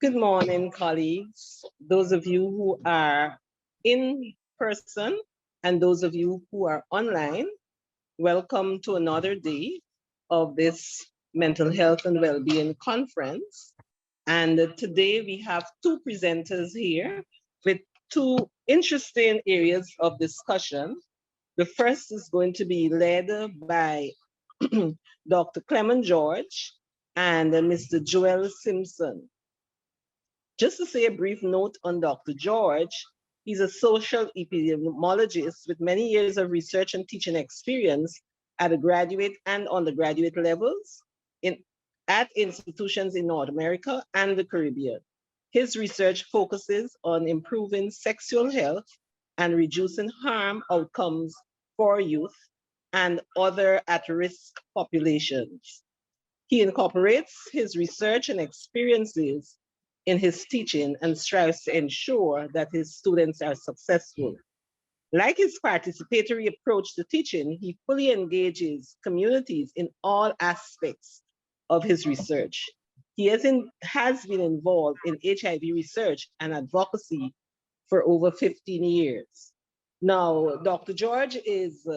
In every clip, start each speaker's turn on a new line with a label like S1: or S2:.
S1: Good morning, colleagues. Those of you who are in person and those of you who are online, welcome to another day of this Mental Health and Wellbeing Conference. And today we have two presenters here with two interesting areas of discussion. The first is going to be led by Dr. Clemon George and Mr. Joel Simpson. Just to say a brief note on Dr. George, he's a social epidemiologist with many years of research and teaching experience at the graduate and undergraduate levels at institutions in North America and the Caribbean. His research focuses on improving sexual health and reducing harm outcomes for youth and other at-risk populations. He incorporates his research and experiences in his teaching and strives to ensure that his students are successful. Like his participatory approach to teaching, he fully engages communities in all aspects of his research. He has been involved in HIV research and advocacy for over 15 years. Now, Dr. George is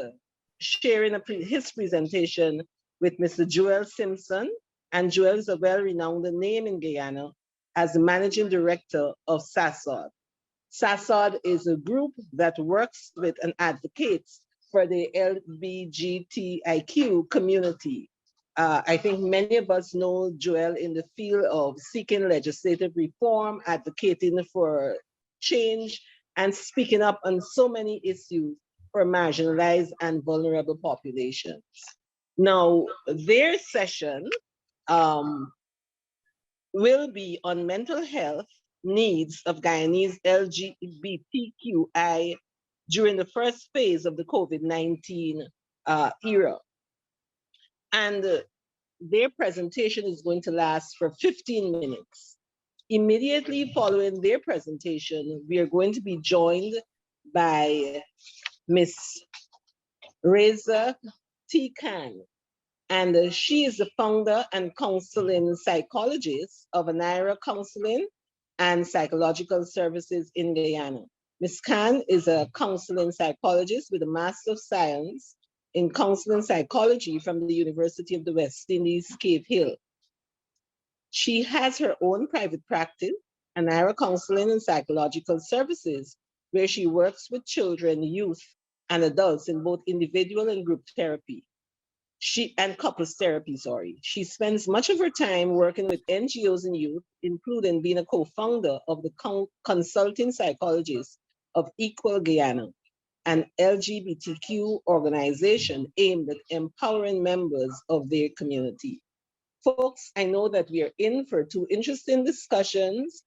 S1: sharing his presentation with Mr. Joel Simpson, and Joel is a well-renowned name in Guyana as the managing director of SASOD. SASOD is a group that works with and advocates for the LGBTQI community. I think many of us know Joel in the field of seeking legislative reform, advocating for change, and speaking up on so many issues for marginalized and vulnerable populations. Now, their session will be on mental health needs of Guyanese LGBTQI during the first phase of the COVID-19 era. And their presentation is going to last for 15 minutes. Immediately following their presentation, we are going to be joined by Miss Raiza T Khan. And she is the founder and counseling psychologist of Anaira Counseling and Psychological Services in Guyana. Ms. Khan is a counseling psychologist with a Master of Science in Counseling Psychology from the University of the West Indies, Cave Hill. She has her own private practice, Anaira Counseling and Psychological Services, where she works with children, youth, and adults in both individual and group therapy. Couples therapy, sorry. She spends much of her time working with NGOs and youth, including being a co-founder of the Consulting Psychologist of Equal Guyana, an LGBTQ organization aimed at empowering members of their community. Folks, I know that we are in for two interesting discussions.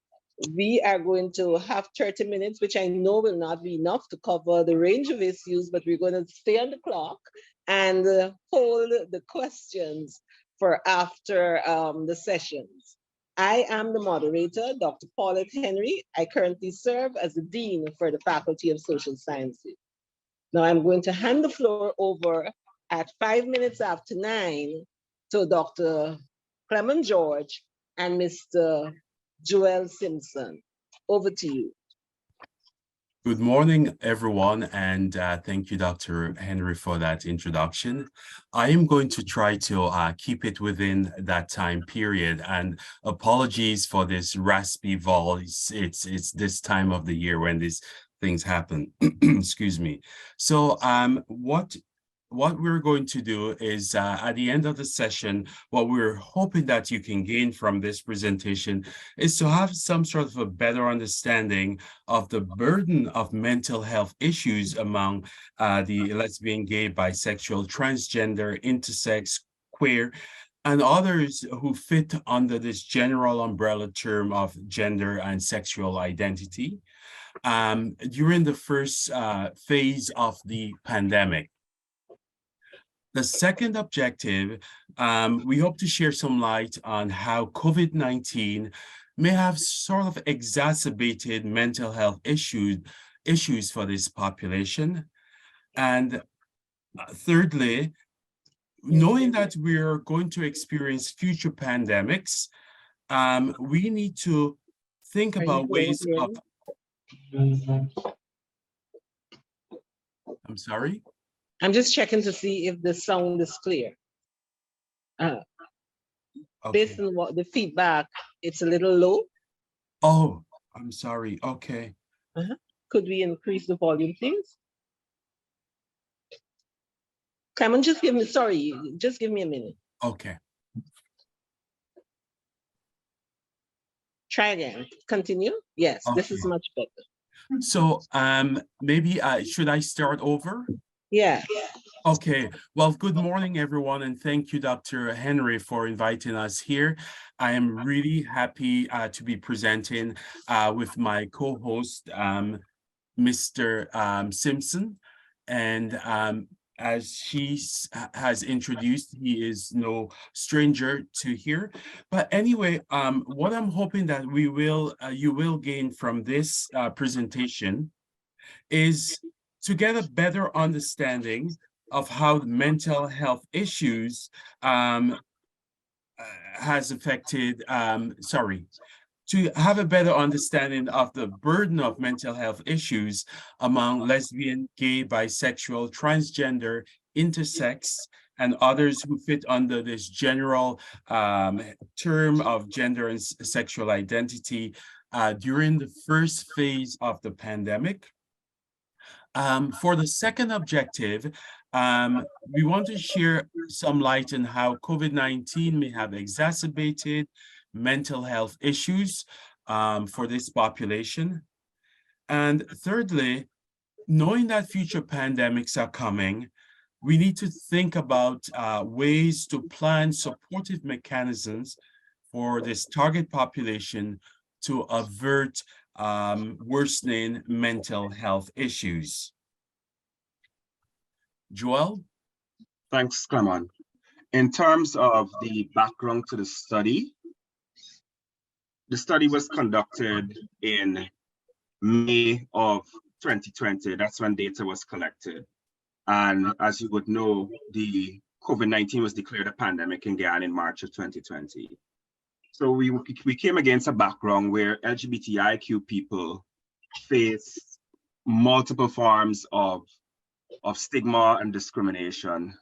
S1: We are going to have 30 minutes, which I know will not be enough to cover the range of issues, but we're going to stay on the clock and hold the questions for after the sessions. I am the moderator, Dr. Paulette Henry. I currently serve as the Dean for the Faculty of Social Sciences. Now I'm going to hand the floor over at 5 minutes after 9 to Dr. Clemon George and Mr. Joel Simpson. Over to you.
S2: Good morning, everyone, and thank you, Dr. Henry, for that introduction. I am going to try to keep it within that time period, and apologies for this raspy voice. It's this time of the year when these things happen. Excuse me. So what we're going to do is at the end of the session, what we're hoping that you can gain from this presentation is to have some sort of a better understanding of the burden of mental health issues among the lesbian, gay, bisexual, transgender, intersex, queer, and others who fit under this general umbrella term of gender and sexual identity during the first phase of the pandemic. The second objective, we hope to share some light on how COVID-19 may have sort of exacerbated mental health issues for this population. And thirdly, knowing that we're going to experience future pandemics, we need to think
S1: Are you
S2: about
S1: hearing
S2: ways of,
S1: clearly?
S2: I'm sorry?
S1: I'm just checking to see if the sound is clear. Based
S2: Okay.
S1: on what the feedback, it's a little low.
S2: Oh, I'm sorry. Okay.
S1: Could we increase the volume, please? Clemon, just give me, sorry, just give me a minute.
S2: Okay.
S1: Try again. Continue. Yes, this is
S2: Okay.
S1: much better.
S2: So maybe should I start over?
S1: Yeah.
S2: Okay, well, good morning, everyone, and thank you, Dr. Henry, for inviting us here. I am really happy to be presenting with my co-host, Mr. Simpson, and as she has introduced, he is no stranger to here. But anyway, what I'm hoping that you will gain from this presentation is to get a better understanding of how mental health issues has affected, to have a better understanding of the burden of mental health issues among lesbian, gay, bisexual, transgender, intersex, and others who fit under this general term of gender and sexual identity during the first phase of the pandemic. For the second objective, we want to share some light on how COVID-19 may have exacerbated mental health issues for this population. And thirdly, knowing that future pandemics are coming, we need to think about ways to plan supportive mechanisms for this target population to avert worsening mental health issues. Joel?
S3: Thanks, Clemon. In terms of the background to the study was conducted in May of 2020. That's when data was collected. And as you would know, the COVID-19 was declared a pandemic in Guyana in March of 2020. So we came against a background where LGBTIQ people face multiple forms of stigma and discrimination,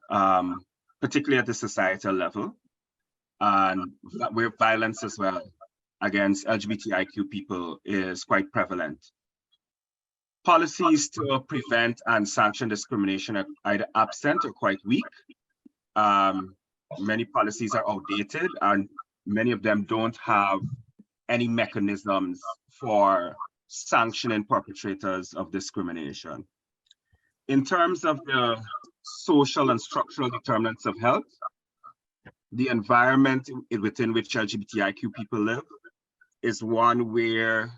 S3: particularly at the societal level, and where violence as well against LGBTIQ people is quite prevalent. Policies to prevent and sanction discrimination are either absent or quite weak. Many policies are outdated, and many of them don't have any mechanisms for sanctioning perpetrators of discrimination. In terms of the social and structural determinants of health, the environment within which LGBTIQ people live is one where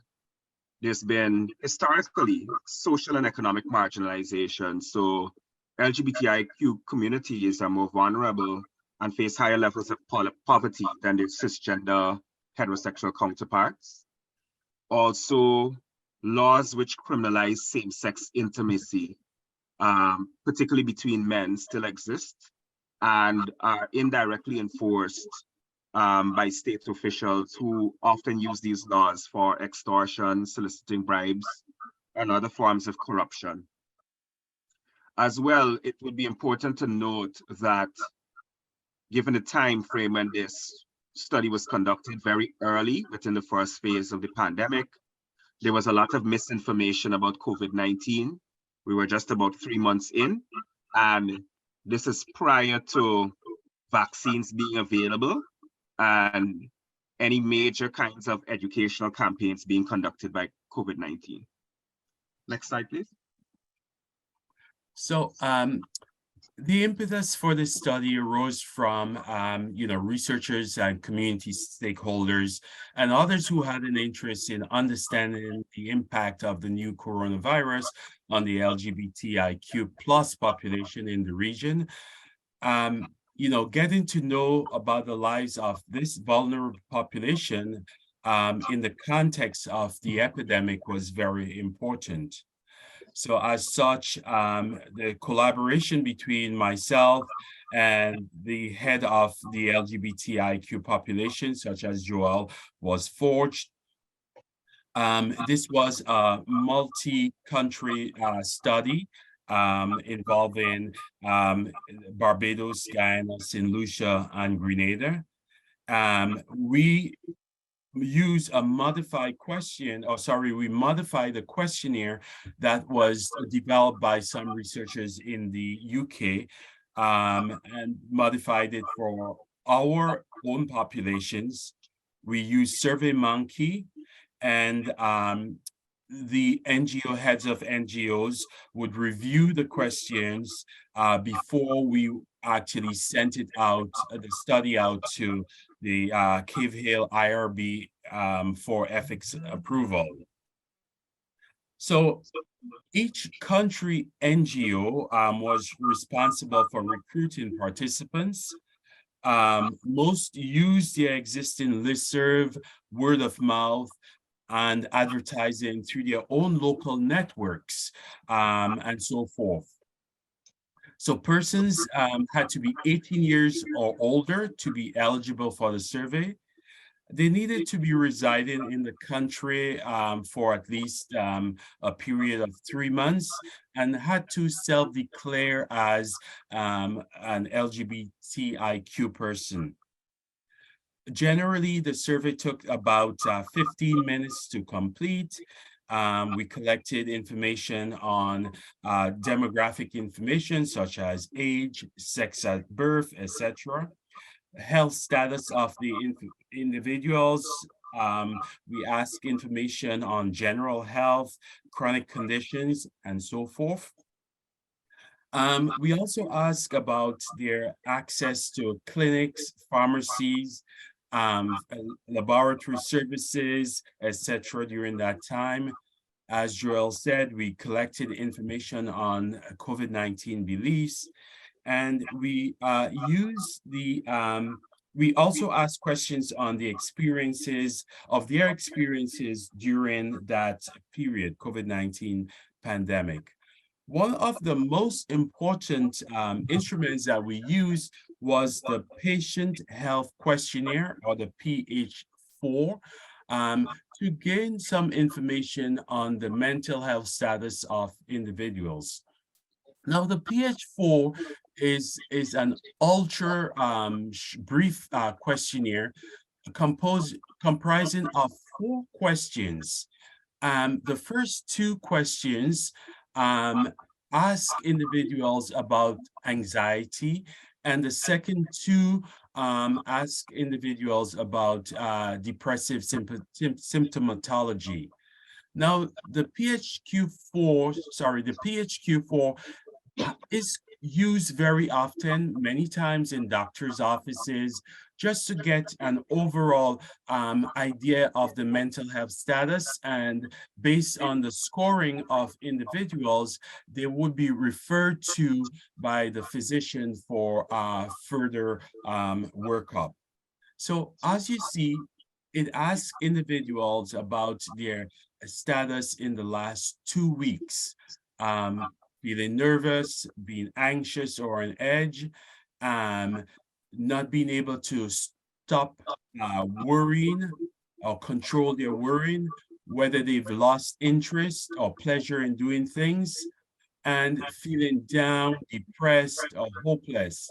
S3: there's been historically social and economic marginalization. So LGBTIQ communities are more vulnerable and face higher levels of poverty than their cisgender heterosexual counterparts. Also, laws which criminalize same-sex intimacy, particularly between men, still exist and are indirectly enforced by state officials who often use these laws for extortion, soliciting bribes, and other forms of corruption. As well, it would be important to note that given the time frame when this study was conducted very early within the first phase of the pandemic, there was a lot of misinformation about COVID-19. We were just about 3 months in, and this is prior to vaccines being available and any major kinds of educational campaigns being conducted by COVID-19. Next slide, please.
S2: So the impetus for this study arose from researchers and community stakeholders and others who had an interest in understanding the impact of the new coronavirus on the LGBTIQ plus population in the region. Getting to know about the lives of this vulnerable population in the context of the epidemic was very important. So as such, the collaboration between myself and the head of the LGBTIQ population, such as Joel, was forged. This was a multi-country study involving Barbados, Guyana, St. Lucia, and Grenada. We use a modified question, or sorry, we modified the questionnaire that was developed by some researchers in the UK and modified it for our own populations. We use SurveyMonkey, and the NGO heads of NGOs would review the questions before we actually sent it out, the study out to the Cave Hill IRB for ethics approval. So each country NGO was responsible for recruiting participants. Most used their existing listserv, word of mouth, and advertising through their own local networks and so forth. So persons had to be 18 years or older to be eligible for the survey. They needed to be residing in the country for at least a period of 3 months and had to self-declare as an LGBTIQ person. Generally, the survey took about 15 minutes to complete. We collected information on demographic information such as age, sex at birth, etc. Health status of the individuals. We ask information on general health, chronic conditions, and so forth. We also ask about their access to clinics, pharmacies, laboratory services, etc. during that time. As Joel said, we collected information on COVID-19 beliefs, and we we also asked questions on the experiences during that period, COVID-19 pandemic. One of the most important instruments that we used was the Patient Health Questionnaire, or the PH4, to gain some information on the mental health status of individuals. Now, the PH4 is an ultra brief questionnaire comprising of 4 questions. The first 2 questions ask individuals about anxiety, and the second 2 ask individuals about depressive symptomatology. Now, the PHQ4 is used very often, many times in doctors' offices, just to get an overall idea of the mental health status, and based on the scoring of individuals, they would be referred to by the physician for further workup. So as you see, it asks individuals about their status in the last 2 weeks. Feeling nervous, being anxious or on edge, not being able to stop worrying or control their worrying, whether they've lost interest or pleasure in doing things, and feeling down, depressed, or hopeless.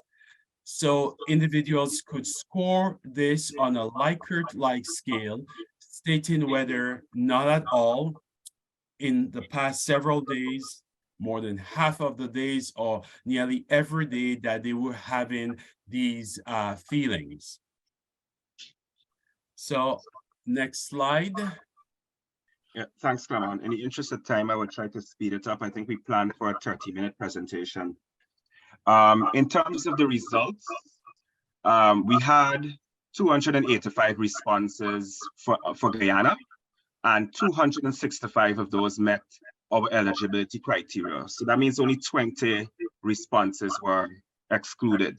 S2: So individuals could score this on a Likert-like scale, stating whether not at all, in the past several days, more than half of the days, or nearly every day, that they were having these feelings. So next slide.
S3: Yeah, thanks, Clemon. In the interest of time, I would try to speed it up. I think we planned for a 30-minute presentation. In terms of the results, we had 285 responses for Guyana, and 265 of those met our eligibility criteria. So that means only 20 responses were excluded.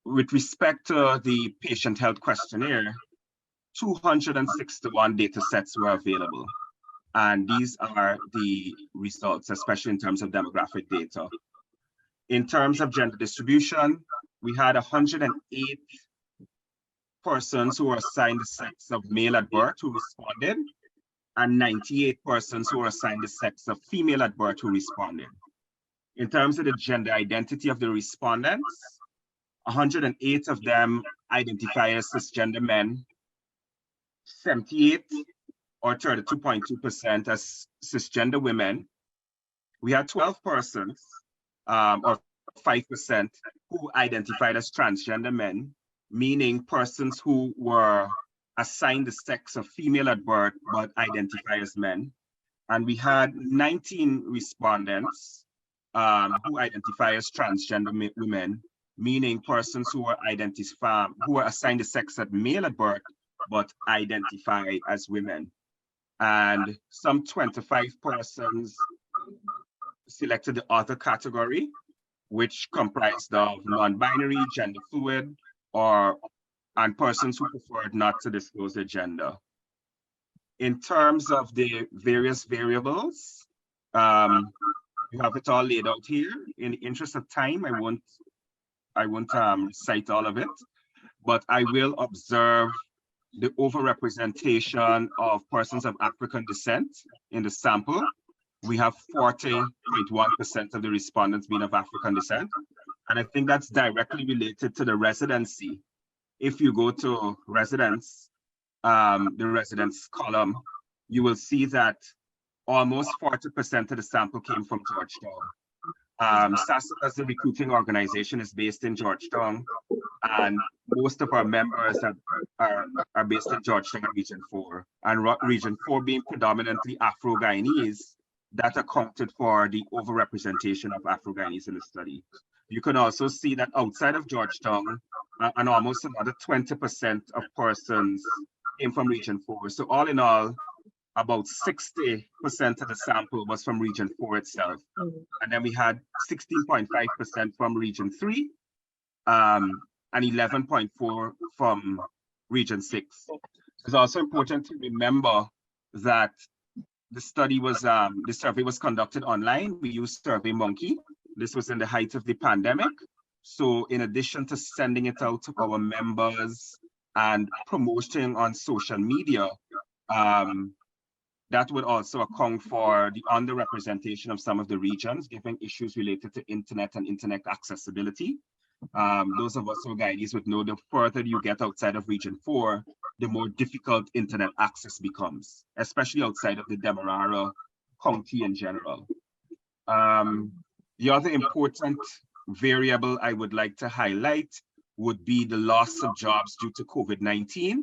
S3: With respect to the patient health questionnaire, 261 data sets were available. And these are the results, especially in terms of demographic data. In terms of gender distribution, we had 108 persons who were assigned the sex of male at birth who responded, and 98 persons who were assigned the sex of female at birth who responded. In terms of the gender identity of the respondents, 108 of them identify as cisgender men, 78 or 32.2% as cisgender women. We had 12 persons, or 5%, who identified as transgender men, meaning persons who were assigned the sex of female at birth but identify as men. And we had 19 respondents who identify as transgender women, meaning persons who were assigned the sex at male at birth but identify as women. And some 25 persons selected the other category, which comprised of non-binary, gender fluid, and persons who preferred not to disclose their gender. In terms of the various variables, you have it all laid out here. In the interest of time, I won't cite all of it, but I will observe the overrepresentation of persons of African descent in the sample. We have 40.1% of the respondents being of African descent. And I think that's directly related to the residency. If you go to residence, the residence column, you will see that almost 40% of the sample came from Georgetown. SASA, as the recruiting organization, is based in Georgetown, and most of our members are based in Georgetown and Region 4. And Region 4 being predominantly Afro-Guyanese, that accounted for the overrepresentation of Afro-Guyanese in the study. You can also see that outside of Georgetown, and almost another 20% of persons came from Region 4. So all in all, about 60% of the sample was from Region 4 itself. And then we had 16.5% from Region 3, and 11.4% from Region 6. It's also important to remember that the survey was conducted online. We used SurveyMonkey. This was in the height of the pandemic. So in addition to sending it out to our members and promoting on social media, that would also account for the underrepresentation of some of the regions, given issues related to internet and internet accessibility. Those of us who are Guyanese would know the further you get outside of Region 4, the more difficult internet access becomes, especially outside of the Demerara County in general. The other important variable I would like to highlight would be the loss of jobs due to COVID-19.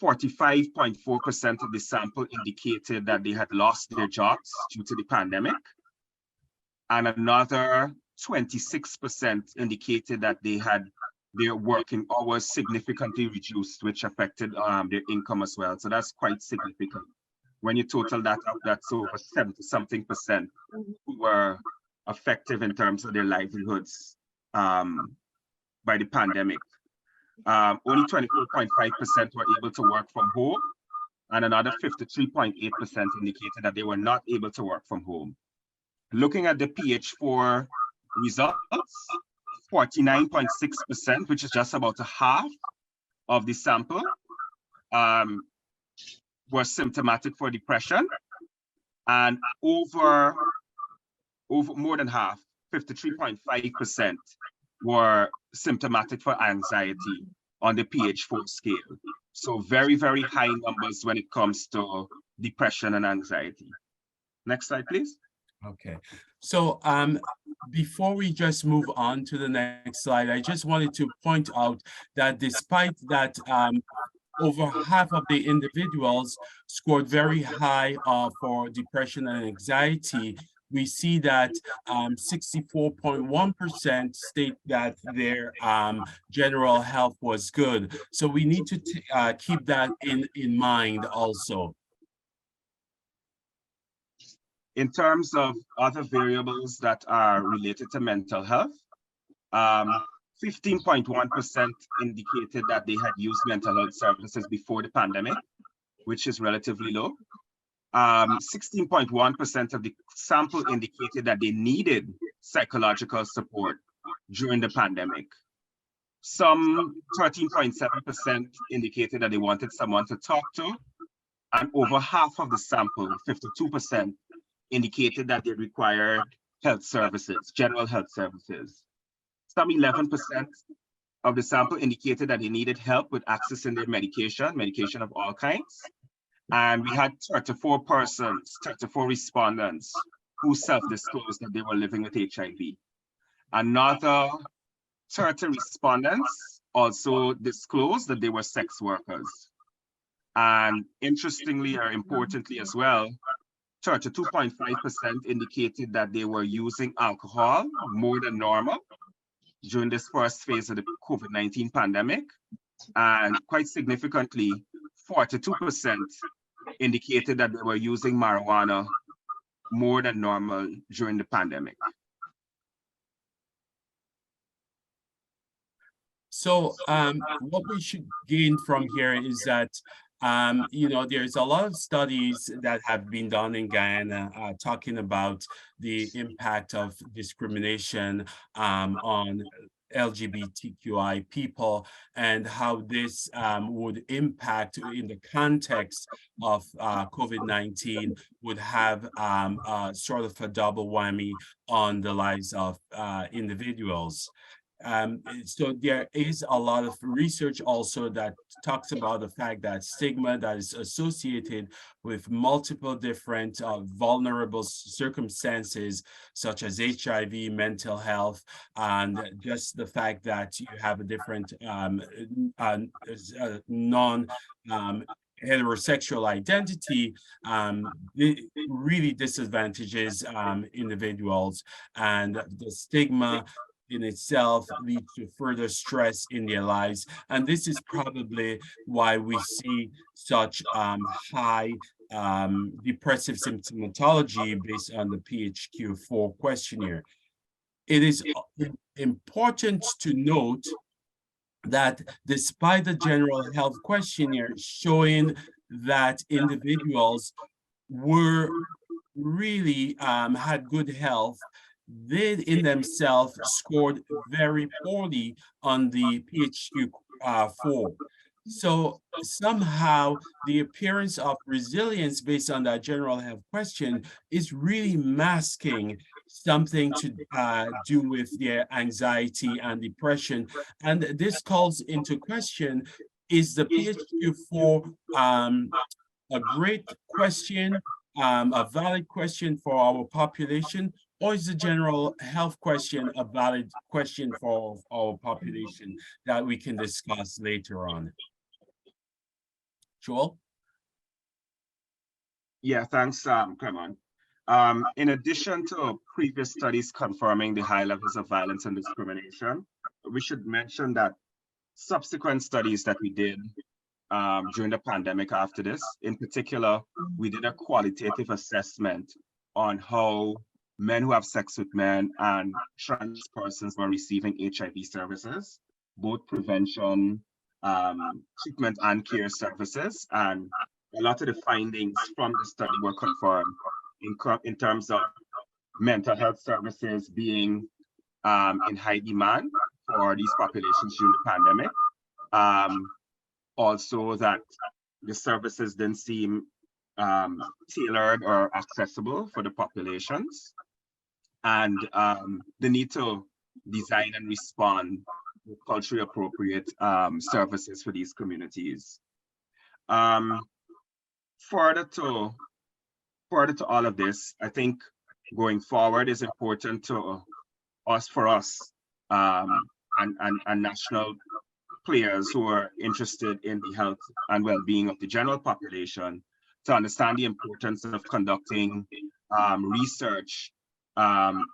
S3: 45.4% of the sample indicated that they had lost their jobs due to the pandemic. And another 26% indicated that they had their working hours significantly reduced, which affected their income as well. So that's quite significant. When you total that up, that's over 70-something% who were effective in terms of their livelihoods by the pandemic. Only 24.5% were able to work from home, and another 53.8% indicated that they were not able to work from home. Looking at the PH4 results, 49.6%, which is just about a half of the sample, were symptomatic for depression, and over more than half, 53.5%, were symptomatic for anxiety on the PH4 scale. So very, very high numbers when it comes to depression and anxiety. Next slide, please.
S2: Okay, so before we just move on to the next slide, I just wanted to point out that despite that over half of the individuals scored very high for depression and anxiety, we see that 64.1% state that their general health was good. So we need to keep that in mind also.
S3: In terms of other variables that are related to mental health, 15.1% indicated that they had used mental health services before the pandemic, which is relatively low. 16.1% of the sample indicated that they needed psychological support during the pandemic. Some 13.7% indicated that they wanted someone to talk to, and over half of the sample, 52%, indicated that they required health services, general health services. Some 11% of the sample indicated that they needed help with accessing their medication of all kinds. And we had 34 respondents who self-disclosed that they were living with HIV. Another 30 respondents also disclosed that they were sex workers. And interestingly or importantly as well, 32.5% indicated that they were using alcohol more than normal during this first phase of the COVID-19 pandemic. And quite significantly, 42% indicated that they were using marijuana more than normal during the pandemic.
S2: So what we should gain from here is that there's a lot of studies that have been done in Guyana talking about the impact of discrimination on LGBTQI people and how this would impact in the context of COVID-19 would have sort of a double whammy on the lives of individuals. So there is a lot of research also that talks about the fact that stigma that is associated with multiple different vulnerable circumstances, such as HIV, mental health, and just the fact that you have a different heterosexual identity, it really disadvantages individuals, and the stigma in itself leads to further stress in their lives. And this is probably why we see such high depressive symptomatology based on the PHQ-4 questionnaire. It is important to note that despite the general health questionnaire showing that individuals were really had good health, they in themselves scored very poorly on the PHQ-4. So somehow the appearance of resilience based on that general health question is really masking something to do with their anxiety and depression. And this calls into question, is the PHQ-4 a great question, a valid question for our population, or is the general health question a valid question for our population that we can discuss later on? Joel?
S3: Yeah, thanks, Clemon. In addition to previous studies confirming the high levels of violence and discrimination, we should mention that subsequent studies that we did during the pandemic after this, in particular, we did a qualitative assessment on how men who have sex with men and trans persons were receiving HIV services, both prevention, treatment and care services. And a lot of the findings from the study were confirmed in terms of mental health services being in high demand for these populations during the pandemic. Also that the services didn't seem tailored or accessible for the populations, and the need to design and respond with culturally appropriate services for these communities. Further to all of this, I think going forward is important to for us and national players who are interested in the health and well-being of the general population to understand the importance of conducting research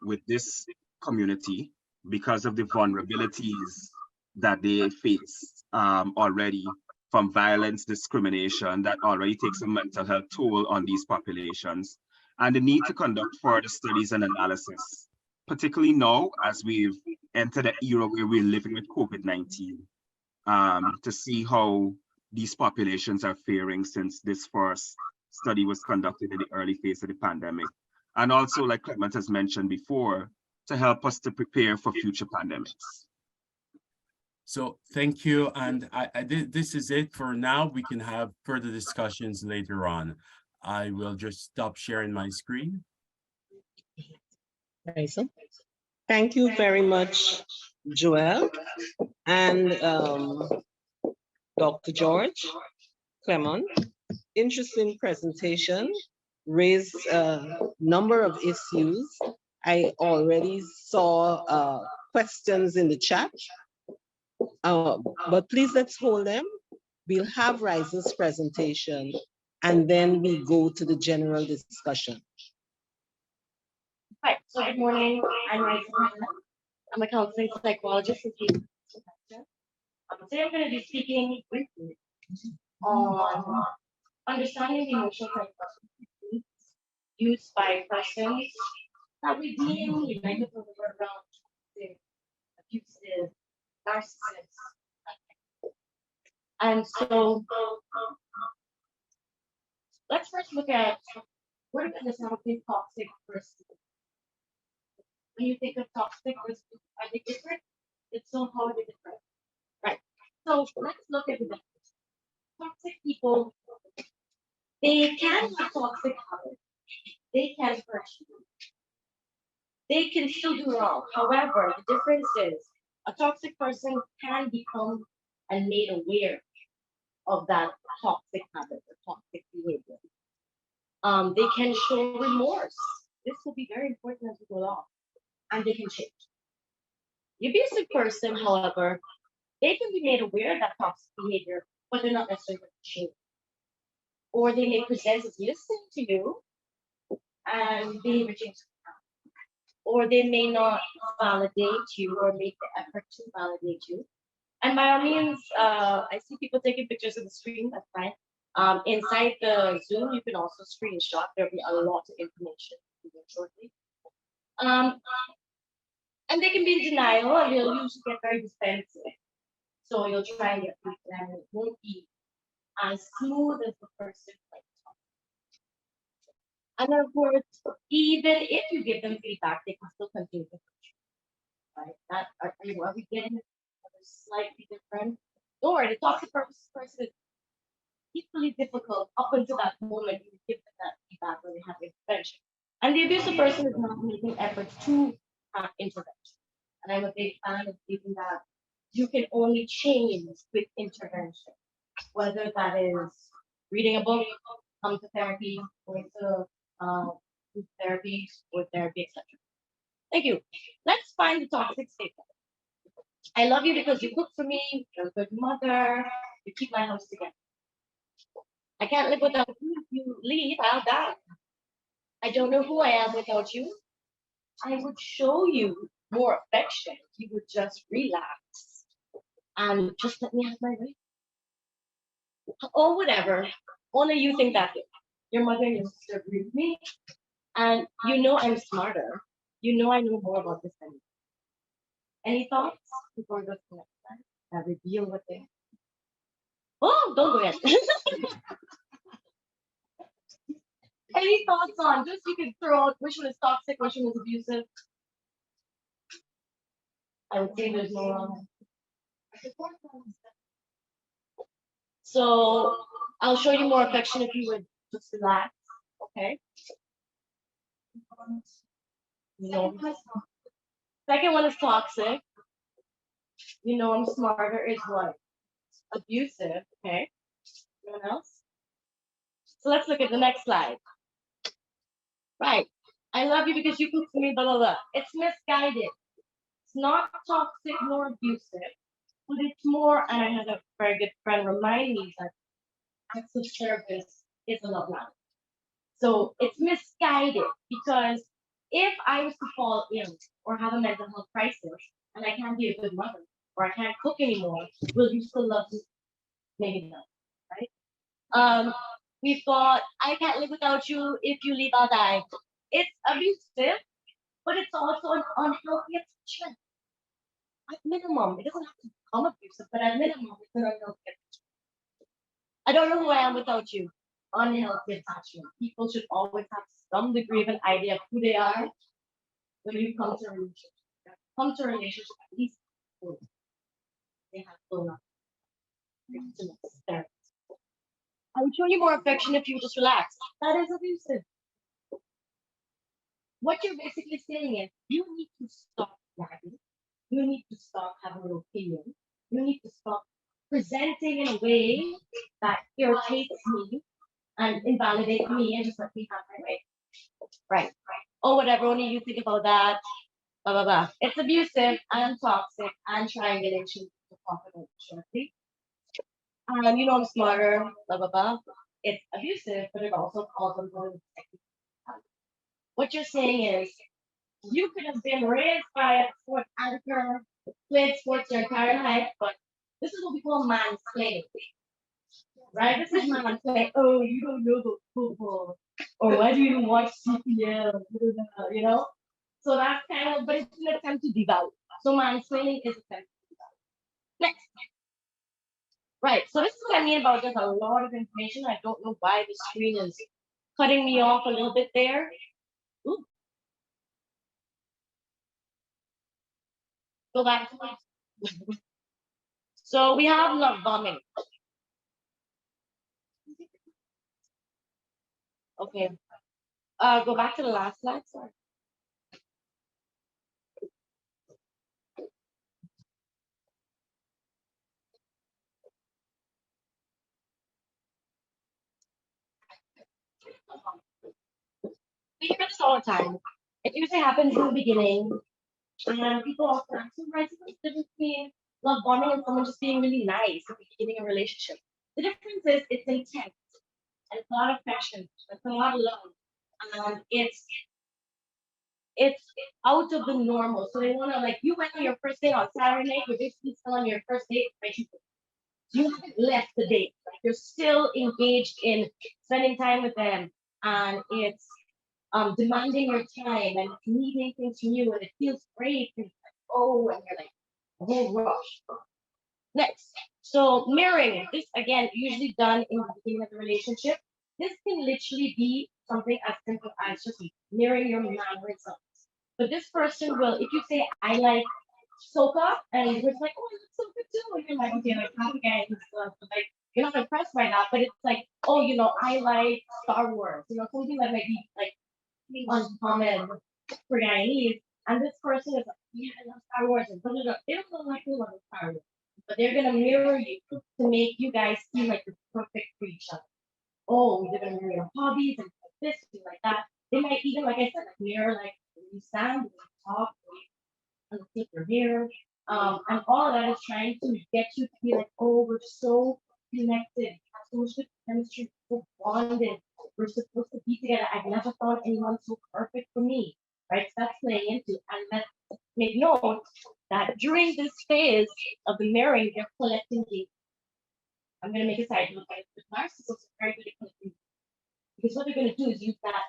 S3: with this community because of the vulnerabilities that they face already from violence, discrimination that already takes a mental health toll on these populations, and the need to conduct further studies and analysis, particularly now as we've entered an era where we're living with COVID-19, to see how these populations are faring since this first study was conducted in the early phase of the pandemic. And also, like Clemon has mentioned before, to help us to prepare for future pandemics.
S2: So thank you. And this is it for now. We can have further discussions later on. I will just stop sharing my screen.
S1: Raiza. Thank you very much, Joel and Dr. George, Clemon. Interesting presentation, raised a number of issues. I already saw questions in the chat, but please let's hold them. We'll have Raiza's presentation and then we go to the general discussion.
S4: Hi, so good morning. I'm Raiza. I'm a counseling psychologist and case professor. Today I'm going to be speaking briefly on understanding the emotional psychology used by persons that we deem united with the word around toxic, abusive, narcissists. And so let's first look at what is understanding a toxic person. When you think of toxic versus are they different? It's so how are they different? Right. So let's look at the definition. Toxic people, they can have toxic habits. They can hurt you. They can still do wrong. However, the difference is a toxic person can become and made aware of that toxic habit or toxic behavior. They can show remorse. This will be very important as we go along. And they can change. The abusive person, however, they can be made aware of that toxic behavior, but they're not necessarily going to change. Or they may present as listening to you and behavior change. Or they may not validate you or make the effort to validate you. And by all means, I see people taking pictures of the screen, that's fine. Inside the Zoom, you can also screenshot. There'll be a lot of information shortly. And they can be in denial, and they'll usually get very defensive. So you'll try and get feedback, and it won't be as smooth as the person like talk. And of course, even if you give them feedback, they can still continue to push you. Right? Are we getting slightly different? Or the toxic person is equally difficult up until that moment you give them that feedback or they have intervention. And the abusive person is not making efforts to have intervention. And I'm a big fan of believing that you can only change with intervention, whether that is reading a book, come to therapy, going to group therapy, or therapy, etc. Thank you. Let's find the toxic statement. I love you because you cook for me, you're a good mother, you keep my house together. I can't live without you. If you leave, I'll die. I don't know who I am without you. I would show you more affection if you would just relax and just let me have my way. Or whatever. Only you think that way. Your mother and your sister agree with me. And you know I'm smarter. You know I know more about this than you. Any thoughts before we go to the next slide? I reveal what they are. Oh, don't go yet. Any thoughts on just you can throw out which one is toxic, which one is abusive? I would say there's no wrong. So I'll show you more affection if you would just relax. Okay. No. Second one is toxic. You know I'm smarter is what? Abusive. Okay. Anyone else? So let's look at the next slide. Right. I love you because you cook for me, blah, blah, blah. It's misguided. It's not toxic nor abusive, but it's more, and I had a very good friend remind me that acts of service is a love language. So it's misguided because if I was to fall ill or have a mental health crisis and I can't be a good mother or I can't cook anymore, will you still love me? Maybe not, right? We've got, I can't live without you. If you leave, I'll die. It's abusive, but it's also an unhealthy attachment. At minimum, it doesn't have to become abusive, but at minimum, it's an unhealthy attachment. I don't know who I am without you. Unhealthy attachment. People should always have some degree of an idea of who they are when you come to a relationship. Come to a relationship at least. they have blown up. I would show you more affection if you just relax. That is abusive. What you're basically saying is you need to stop bragging. You need to stop having an opinion. You need to stop presenting in a way that irritates me and invalidates me and just let me have my way. Right. Oh, whatever, only you think about that. Blah, blah, blah. It's abusive and toxic and triangulation to confidentiality. And you know I'm smarter, blah, blah, blah. It's abusive, but it also calls them going. What you're saying is you could have been raised by a sport anchor, played sports your entire life, but this is what we call mansplaining. Right? This is mansplaining. Oh, you don't know about football. Or why do you even watch CPL? You know? So that's kind of, but it's an attempt to devalue. So mansplaining is an attempt to devalue. Next. Right, so this is what I mean about just a lot of information. I don't know why the screen is cutting me off a little bit there. Ooh. Go back to my. So we have love bombing. Okay. Go back to the last slide. Sorry. We hear this all the time. It usually happens in the beginning, and people often ask, so right, what's the difference between love bombing and someone just being really nice at the beginning of a relationship? The difference is it's intense, and it's a lot of passion, it's a lot of love, and it's out of the normal. So they want to, like, you went on your first date on Saturday night, you're basically still on your first date relationship. You haven't left the date. Like, you're still engaged in spending time with them, and it's demanding your time and it's needing things from you, and it feels great. And it's like, oh, and you're like, a whole rush. Next, so mirroring. This again, usually done in the beginning of the relationship. This can literally be something as simple as just mirroring your mannerisms. But this person will, if you say, I like soca, and it's like, oh, I like soca too, and you're like, okay, like happy guys and stuff, but like you're not impressed by that, but it's like, oh, you know, I like Star Wars, you know, something that might be like uncommon for Guyanese, and this person is like, yeah, I love Star Wars, and blah, blah, blah. They don't know like you love Star Wars, but they're gonna mirror you to make you guys feel like you're perfect for each other. Oh, they're gonna mirror your hobbies and like this and like that. They might even, like I said, like mirror like when you stand, when you talk, when you flip your hair, and all of that is trying to get you to be like, oh, we're so connected, have so much good chemistry, so bonded, we're supposed to be together. I've never thought anyone so perfect for me, right? So that's playing into, and let's make note that during this phase of the mirroring, they're collecting data. I'm going to make a side note, but the narcissists are very good at collecting, because what they're going to do is use that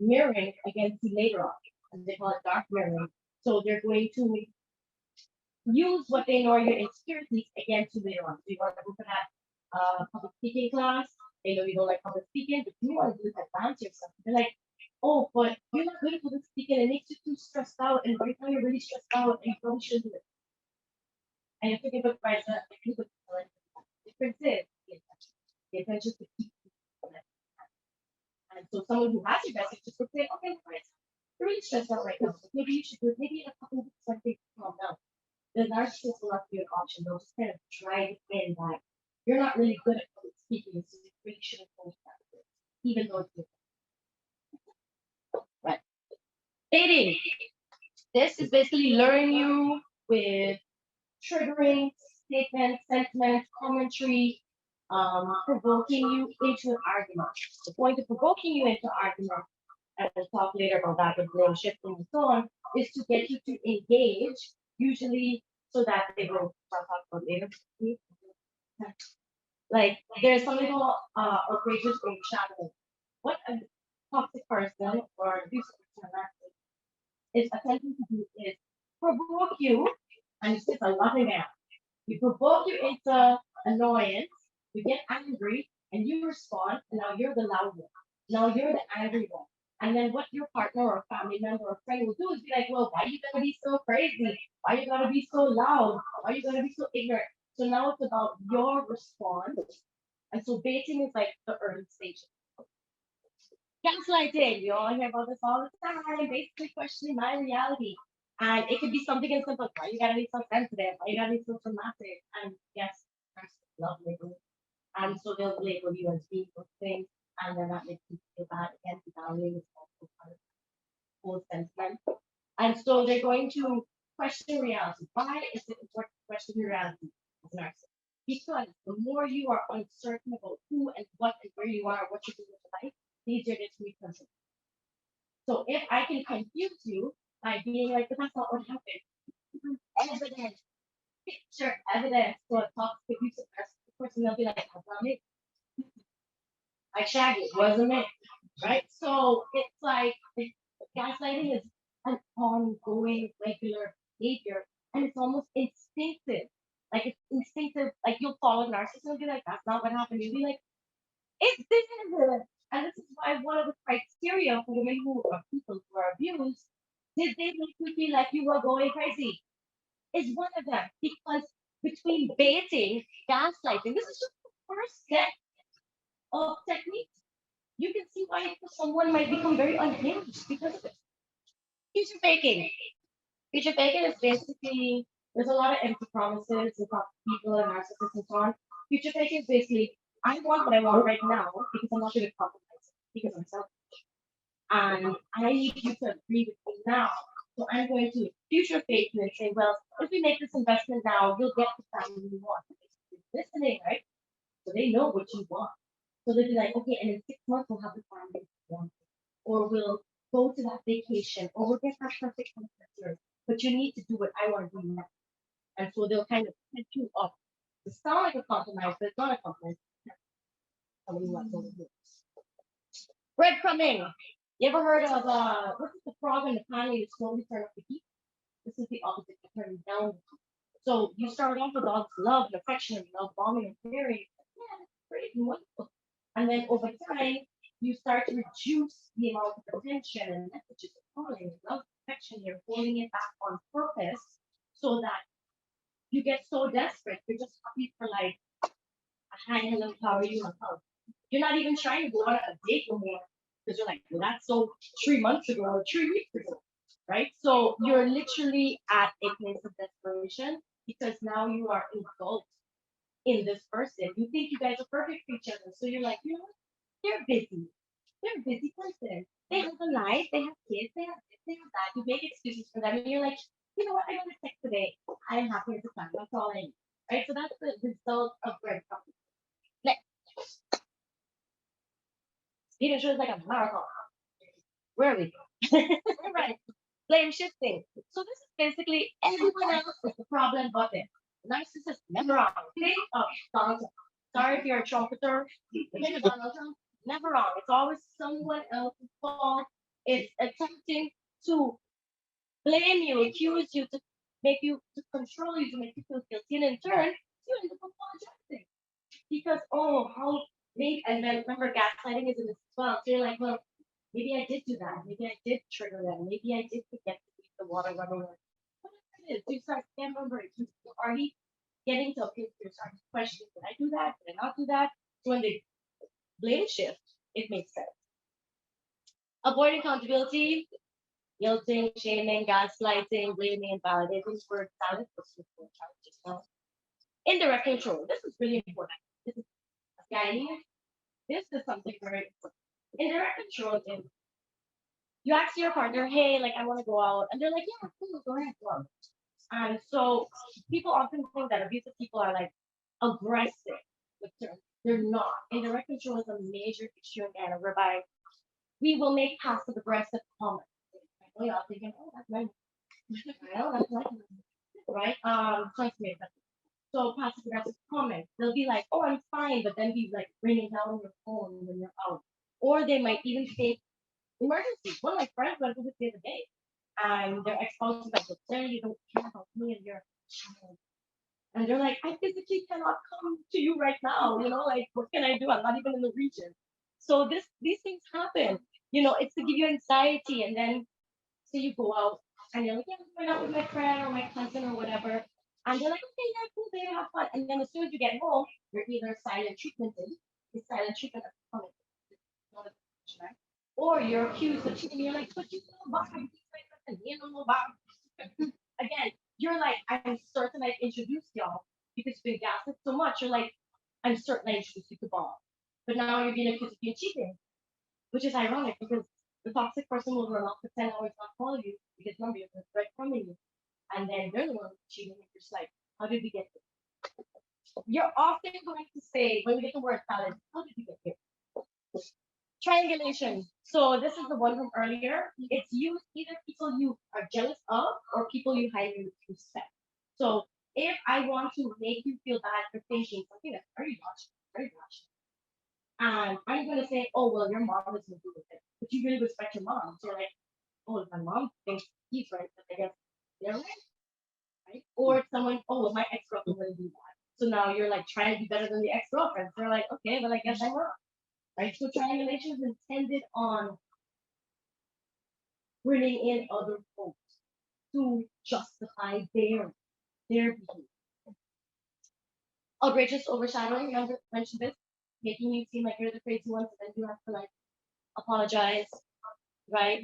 S4: mirroring against you later on, and they call it dark mirroring. So they're going to use what they know are your insecurities against you later on. So you want to go for that public speaking class. They know you don't like public speaking, but you want to do advance yourself. They're like, oh, but you're not good at public speaking. It makes you too stressed out, and right now you're really stressed out, and you probably shouldn't do it. And you're thinking about Raiza, the difference is the intention to keep people connected. And so someone who has your best interest would say, okay, Raiza, you're really stressed out right now. Maybe you should do it. Maybe in a couple of weeks when things calm down. The narcissist will not be an option. They'll just kind of drive in that you're not really good at public speaking, so you really shouldn't go that, even though it's different. Right. Dating. This is basically luring you with triggering statements, sentiments, commentary, provoking you into an argument. The point of provoking you into argument, and we'll talk later about that with blame shifting and so on, is to get you to engage, usually so that they will talk about later. Like there's something called outrageous overshadowing. What a toxic person or abusive person is attempting to do is provoke you, and it's just a loving man. You provoke you into annoyance, you get angry, and you respond, and now you're the loud one. Now you're the angry one. And then what your partner or family member or friend will do is be like, well, why are you gonna be so crazy? Why are you gonna be so loud? Why are you gonna be so ignorant? So now it's about your response. And so baiting is like the early stage. Gaslighting, you all hear about this all the time, basically questioning my reality. And it could be something as simple, why you gotta be so sensitive, why you gotta be so dramatic. And yes, narcissists love labeling. And so they'll label you as being those things, and they're not making you feel bad. Again, valuing is also part of the whole sentiment. And so they're going to question reality. Why is it important to question reality as an narcissist? Because the more you are uncertain about who and what and where you are, what you're doing with life, the easier it is to reconsider. So if I can confuse you by being like, but that's not what happened. Evidence, picture evidence. So it talks to you, the person they'll be like, that's not me. I shagged it, wasn't it? Right? So it's like gaslighting is an ongoing regular behavior, and it's almost instinctive. Like it's instinctive, like you'll follow a narcissist and be like, that's not what happened. You'll be like, this is it. And this is why one of the criteria for women who are people who are abused, did they make you feel like you were going crazy? Is one of them. Because between baiting, gaslighting, this is just the first step of techniques. You can see why someone might become very unhinged because of it. Future faking. Future faking is basically, there's a lot of empty promises about people and narcissists and so on. Future faking is basically, I want what I want right now because I'm not going to compromise it because I'm selfish. And I need you to agree with me now. So I'm going to future fake you and say, well, if we make this investment now, you'll get the family you want. Listening, right? So they know what you want. So they'll be like, okay, and in 6 months we'll have the family you want. Or we'll go to that vacation, or we'll get that perfect years. But you need to do what I want to do now. And so they'll kind of set you up. It sounds like a compromise, but it's not a compromise. Breadcrumbing. You ever heard of this is the frog in the pan you slowly turn up the heat? This is the opposite of turning down the heat. So you start off with all this love and affection and love bombing and caring. Yeah, that's great and wonderful. And then over time, you start to reduce the amount of attention and messages and calling and love affection. You're holding it back on purpose so that you get so desperate. You're just happy for like, hi, hello, how are you? You're not even trying to go on a date no more because you're like, well, that's so 3 months ago or 3 weeks ago, right? So you're literally at a place of desperation because now you are engulfed in this person. You think you guys are perfect for each other. So you're like, you know what? They're busy. They're a busy person. They have a life, they have kids, they have this, they have that. You make excuses for them and you're like, you know what? I got a text today. I am happy with the time. That's all I need. Right? So that's the result of breadcrumbing. Next. Eating shows like a marathon. Where are we? Right. Blame shifting. So this is basically everyone else is the problem but them. Narcissist never wrong. Think of Donald Trump. Sorry if you're a trumpeter. Think of Donald Trump. Never wrong. It's always someone else's fault. It's attempting to blame you, accuse you, to make you, to control you, to make you feel guilty. And in turn, you end up apologizing. Because, oh, how maybe, and then remember, gaslighting is in this as well. So you're like, well, maybe I did do that. Maybe I did trigger them. Maybe I did forget to keep the water running. Whatever it is, you start remembering. You're already getting to a place where you're starting to question, did I do that? Did I not do that? So when they blame shift, it makes sense. Avoid accountability, guilting, shaming, gaslighting, blaming, and validating for salad challenges. Now, indirect control. This is really important. This is Guyanese. This is something very important. Indirect control is you ask your partner, hey, like I want to go out, and they're like, yeah, cool, go ahead, go out. And so people often think that abusive people are like aggressive, but they're not. Indirect control is a major issue in Ghana, whereby we will make passive aggressive comments. I know y'all thinking, oh, that's nice. I know that's nice. Right? So passive aggressive comments, they'll be like, oh, I'm fine, but then be like ringing down your phone when you're out. Or they might even say emergency. One of my friends went through this the other day, and their ex-spouse was like, well, you don't care about me and your child. And they're like, I physically cannot come to you right now. You know, like, what can I do? I'm not even in the region. So these things happen. You know, it's to give you anxiety, and then so you go out and you're like, yeah, I'm going out with my friend or my cousin or whatever. And they're like, okay, yeah, cool, baby, have fun. And then as soon as you get home, you're either silent treatmented, the silent treatment of coming, right? Or you're accused of cheating. You're like, but you know, Bob, you know, Bob. Again, you're like, I'm certain I've introduced y'all because you've been gassed so much. You're like, I'm certain I introduced you to Bob. But now you're being accused of being cheating, which is ironic because the toxic person will run off for 10 hours not call you because remember you're breadcrumbing you. And then they're the one cheating. You're just like, how did we get here? You're often going to say, when we get the word salad, how did we get here? Triangulation. So this is the one from earlier. It's used either people you are jealous of or people you highly respect. So if I want to make you feel bad for thinking something that's very rational, and I'm going to say, oh, well, your mom is going to do with it. But you really respect your mom. So you're like, oh, my mom thinks he's right, but I guess they're right? Or someone, oh, well, my ex-girlfriend wouldn't do that. So now you're like trying to be better than the ex-girlfriend. So you're like, okay, well, I guess I'm wrong. Right? So triangulation is intended on bringing in other folks to justify their behavior. Outrageous overshadowing, remember mentioned this, making you seem like you're the crazy one, so then you have to like apologize, right?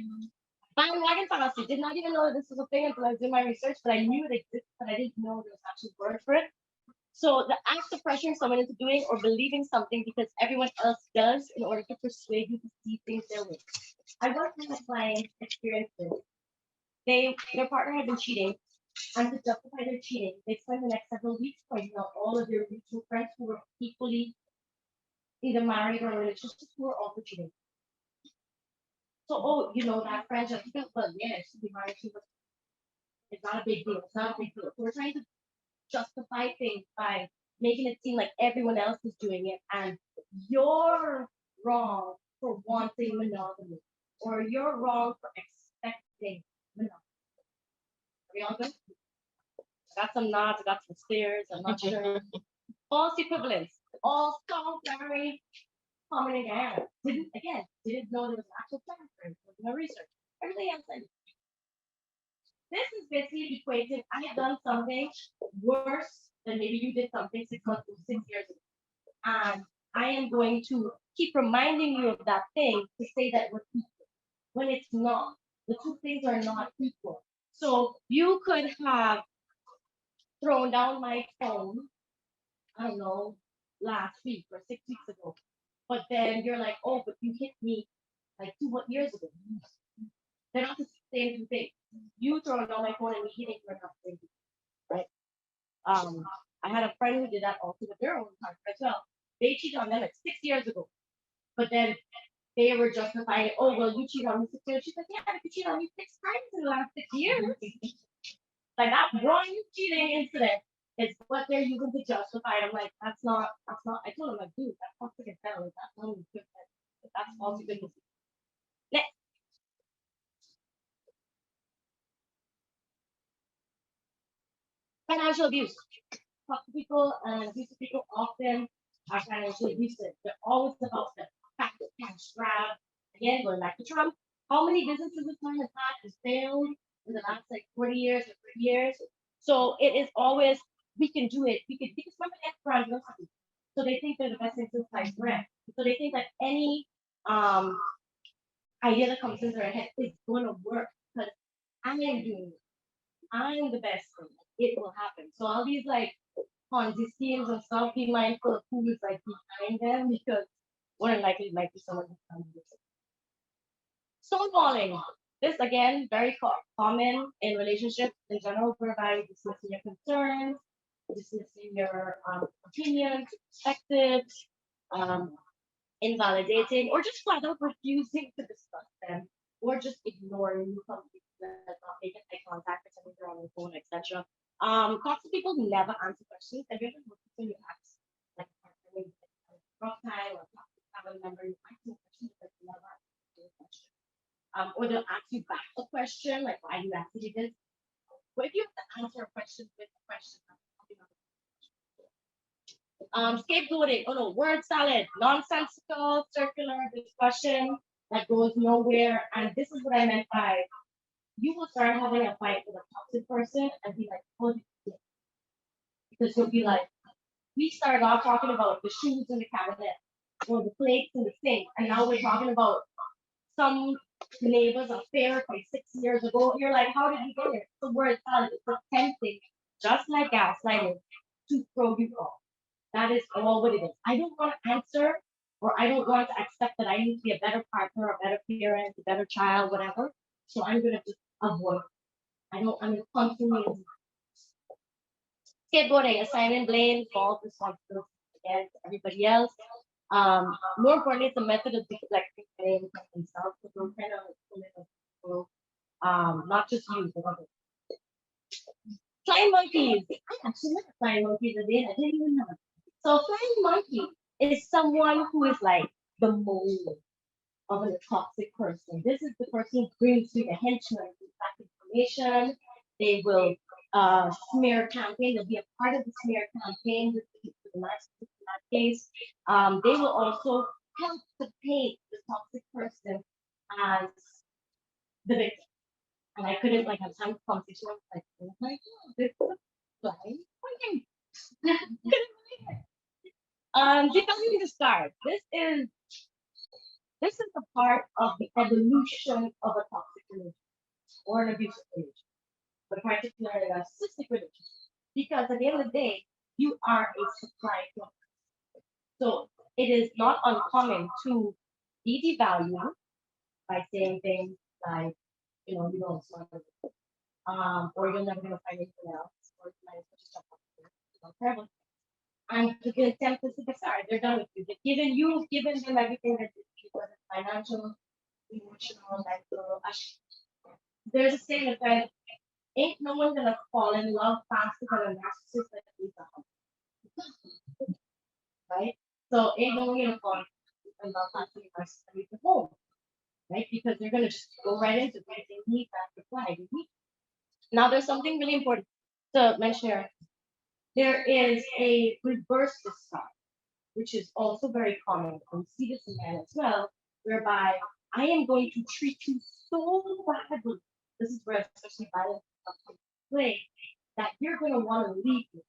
S4: Bandwagon fallacy. Did not even know this was a thing until I was doing my research, but I knew it existed, but I didn't know there was actually a word for it. So the act of pressuring someone into doing or believing something because everyone else does in order to persuade you to see things their way. I once had a client experience this. Their partner had been cheating, and to justify their cheating, they spent the next several weeks pointing out all of their mutual friends who were equally either married or in relationships who were also cheating. So, oh, you know that friend just well, yeah, she'd be married. It's not a big deal. It's not a big deal. So we're trying to justify things by making it seem like everyone else is doing it and you're wrong for wanting monogamy or you're wrong for expecting monogamy. Are we all good? I got some nods, I got some stares, I'm not sure. False equivalence. All so very common again. Didn't know there was an actual term for it. Was no research. Everything else I did. This is basically equating I have done something worse than maybe you did something 6 months or 6 years ago. And I am going to keep reminding you of that thing to say that we're equal when it's not. The two things are not equal. So you could have thrown down my phone, I don't know, last week or 6 weeks ago. But then you're like, oh, but you hit me like 2 years ago. They're not the same two things. You throwing down my phone and me hitting you are not the same thing, right? I had a friend who did that also with their own partner as well. They cheated on them like 6 years ago, but then they were justifying, oh well, you cheated on me 6 years. She's like, yeah, but you cheated on me 6 times in the last 6 years. Like that one cheating incident is what they're using to justify. I'm like, that's not. I told him like, dude, that's toxic as hell. That's not even good. That's false equivalency. Next. Financial abuse. Toxic people and abusive people often are financially abusive. They're always about the fact that cash grab. Again, going back to Trump, how many businesses this man has had has failed in the last like 40 years or 30 years? So it is always, we can do it. We can, because remember that brand philosophy. So they think they're the best in sliced bread. So they think that any idea that comes into their head is going to work because I am doing it. I'm the best thing. It will happen. So all these like Ponzi schemes and stuff, be mindful of who is like behind them because more than likely it might be someone who's trying to do it. Stonewalling. This again, very common in relationships in general, whereby dismissing your concerns, dismissing your opinions, perspectives, invalidating, or just flat out refusing to discuss them, or just ignoring something that not making eye contact, pretending they're on the phone, etc. Toxic people never answer questions. Have you ever noticed when you ask, like, rough time or toxic family member, you ask them questions, but you never answer the question. Or they'll ask you back a question, like, why you asked me this? But if you have to answer a question with a question, scapegoating, oh no, word salad, nonsensical, circular discussion that goes nowhere. And this is what I meant by you will start having a fight with a toxic person and be like, oh, Because you'll be like, we started off talking about the shoes in the cabinet or the plates in the sink, and now we're talking about some neighbor's affair from 6 years ago. You're like, how did you get here? The word salad is attempting, just like gaslighting, to throw you off. That is all what it is. I don't want to answer, or I don't want to accept that I need to be a better partner, a better parent, a better child, whatever. So I'm gonna just avoid. I'm gonna constantly scapegoating, assigning blame, fault, responsibility against everybody else. More importantly, it's a method of deflecting blame from themselves. So don't kind of not just you, but others. Flying monkeys. I actually met flying monkeys a day. I didn't even know. So flying monkey is someone who is like the mold of a toxic person. This is the person who brings you the henchmen, the information. They will smear campaign. They'll be a part of the smear campaign with the narcissist in that case. They will also help to paint the toxic person as the victim. And I couldn't like have time for conversation. I was like, oh my god, this is flying monkey. Couldn't believe it. Because we can start. This is a part of the evolution of a toxic relationship or an abusive relationship, but particularly a narcissistic relationship. Because at the end of the day, you are a supply to. So it is not uncommon to be devalued by saying things like, you know, you don't smart, or you're never gonna find anything else, or terrible. And to the attempt to decide, they're done with you. You've given them everything that you whether it's financial, emotional, mental. There's a statement that ain't no one gonna fall in love faster than a narcissist that needs a home. Right? So ain't no one gonna fall in love faster than a narcissist that needs a home. Right? Because they're gonna just go right into it. They need that reply. Now there's something really important to mention here. There is a reverse discard, which is also very common. We see this in men as well, whereby I am going to treat you so badly. This is where especially violence comes into play, that you're going to want to leave me,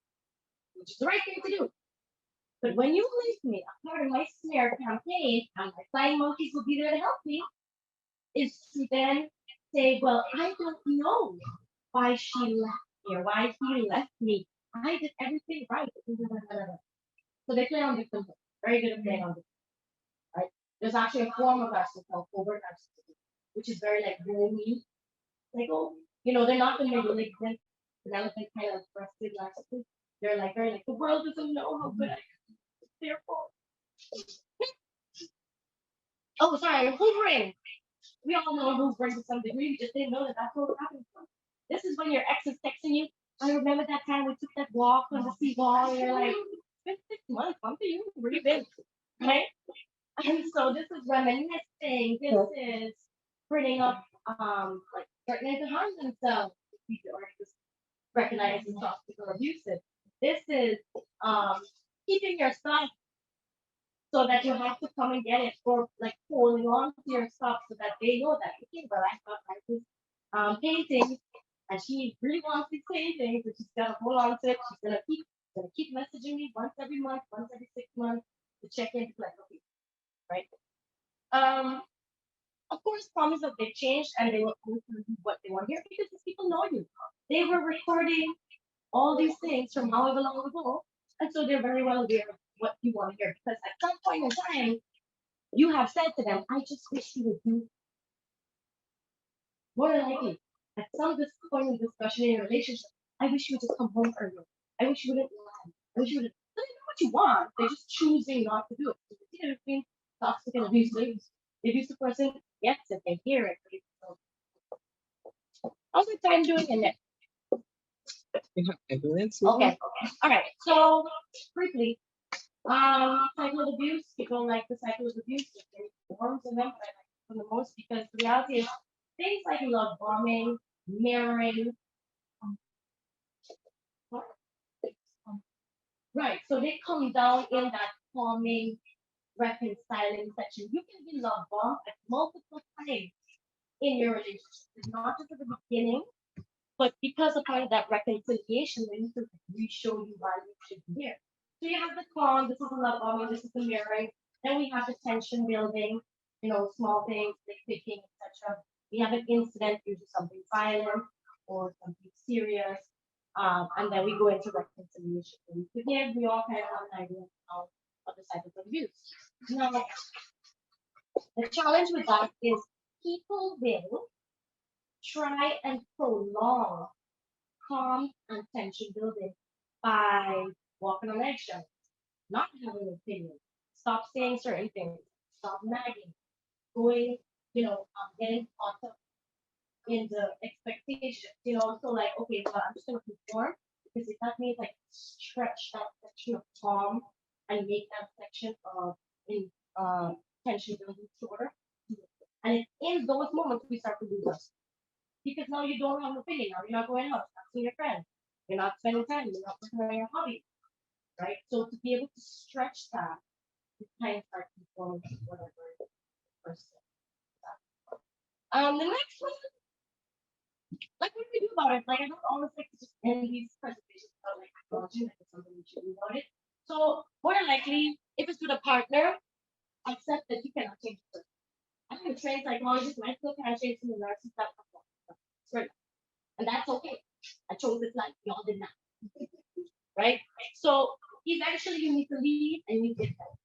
S4: which is the right thing to do. But when you leave me, a part of my smear campaign, and my flying monkeys will be there to help me, is to then say, well, I don't know why she left me or why he left me. I did everything right. So they play on victimhood. Very good at playing on victimhood, right? There's actually a form of narcissism called covert narcissism, which is very like gloomy. Like, oh, you know, they're not the malignant, benevolent kind of aggressive narcissists. They're like very like the world doesn't know how good I am. It's their fault. Oh, sorry, hoovering. We all know hoovering to some degree. We just didn't know that that's what was happening. This is when your ex is texting you. I remember that time we took that walk on the seawall, and you're like, it's been 6 months, come to you, where you been? Right? And so this is reminiscing, this is bringing up like threatening to harm themselves, or just recognizing toxic or abusive. This is keeping your stuff so that you have to come and get it, or like holding on to your stuff so that they know that, okay, well, I thought I was painting. And she really wants these paintings, but she's gonna hold on to it. She's gonna keep messaging me once every month, once every 6 months to check in, like, okay, right? Of course, promise that they changed and they will do what they want here because these people know you. They were recording all these things from however long ago, and so they're very well aware of what you want to hear. Because at some point in time, you have said to them, "I just wish you would do." More than likely, at some point in discussion in your relationship, I wish you would just come home earlier. I wish you wouldn't lie. I wish you would. They know what you want. They're just choosing not to do it. So the difference between toxic and abusive. The abusive person gets it. They hear it. How's your time doing in it? Okay. All right. So briefly, cycle of abuse. People like the cycle of abuse. There's forms of them, but I like them the most because the reality is things like love bombing, mirroring. Right. So they come down in that calming, reconciling section. You can be love bombed at multiple times in your relationship. It's not just at the beginning. But because a part of that reconciliation, we need to re-show you why you should be here. So you have the calm, this is the love bombing, this is the mirroring. Then we have the tension building, small things, like picking, etc. We have an incident, usually something violent or something serious. And then we go into reconciliation. When we forgive, we all kind of have an idea of the cycle of abuse. Now, the challenge with that is people will try and prolong calm and tension building by walking on eggshells, not having an opinion, stop saying certain things, stop nagging, going, getting caught up in the expectations, so like, okay, well, I'm just gonna conform because if that means like stretch that section of calm and make that section of tension building shorter. And it's in those moments we start to lose us. Because now you don't have an opinion, now you're not going out, you're not seeing your friends, you're not spending time, you're not working on your hobby, right? So to be able to stretch that, you kind of start conforming to whatever person. The next one, like what do we do about it? Like I don't always like to just end these presentations about like acknowledging that it's something we should do about it. So more than likely, if it's with a partner, accept that you cannot change the person. I'm a trained psychologist, and I still can't change the narcissist that right. And that's okay. I chose this life, y'all did not. Right? So eventually you need to leave and you get help.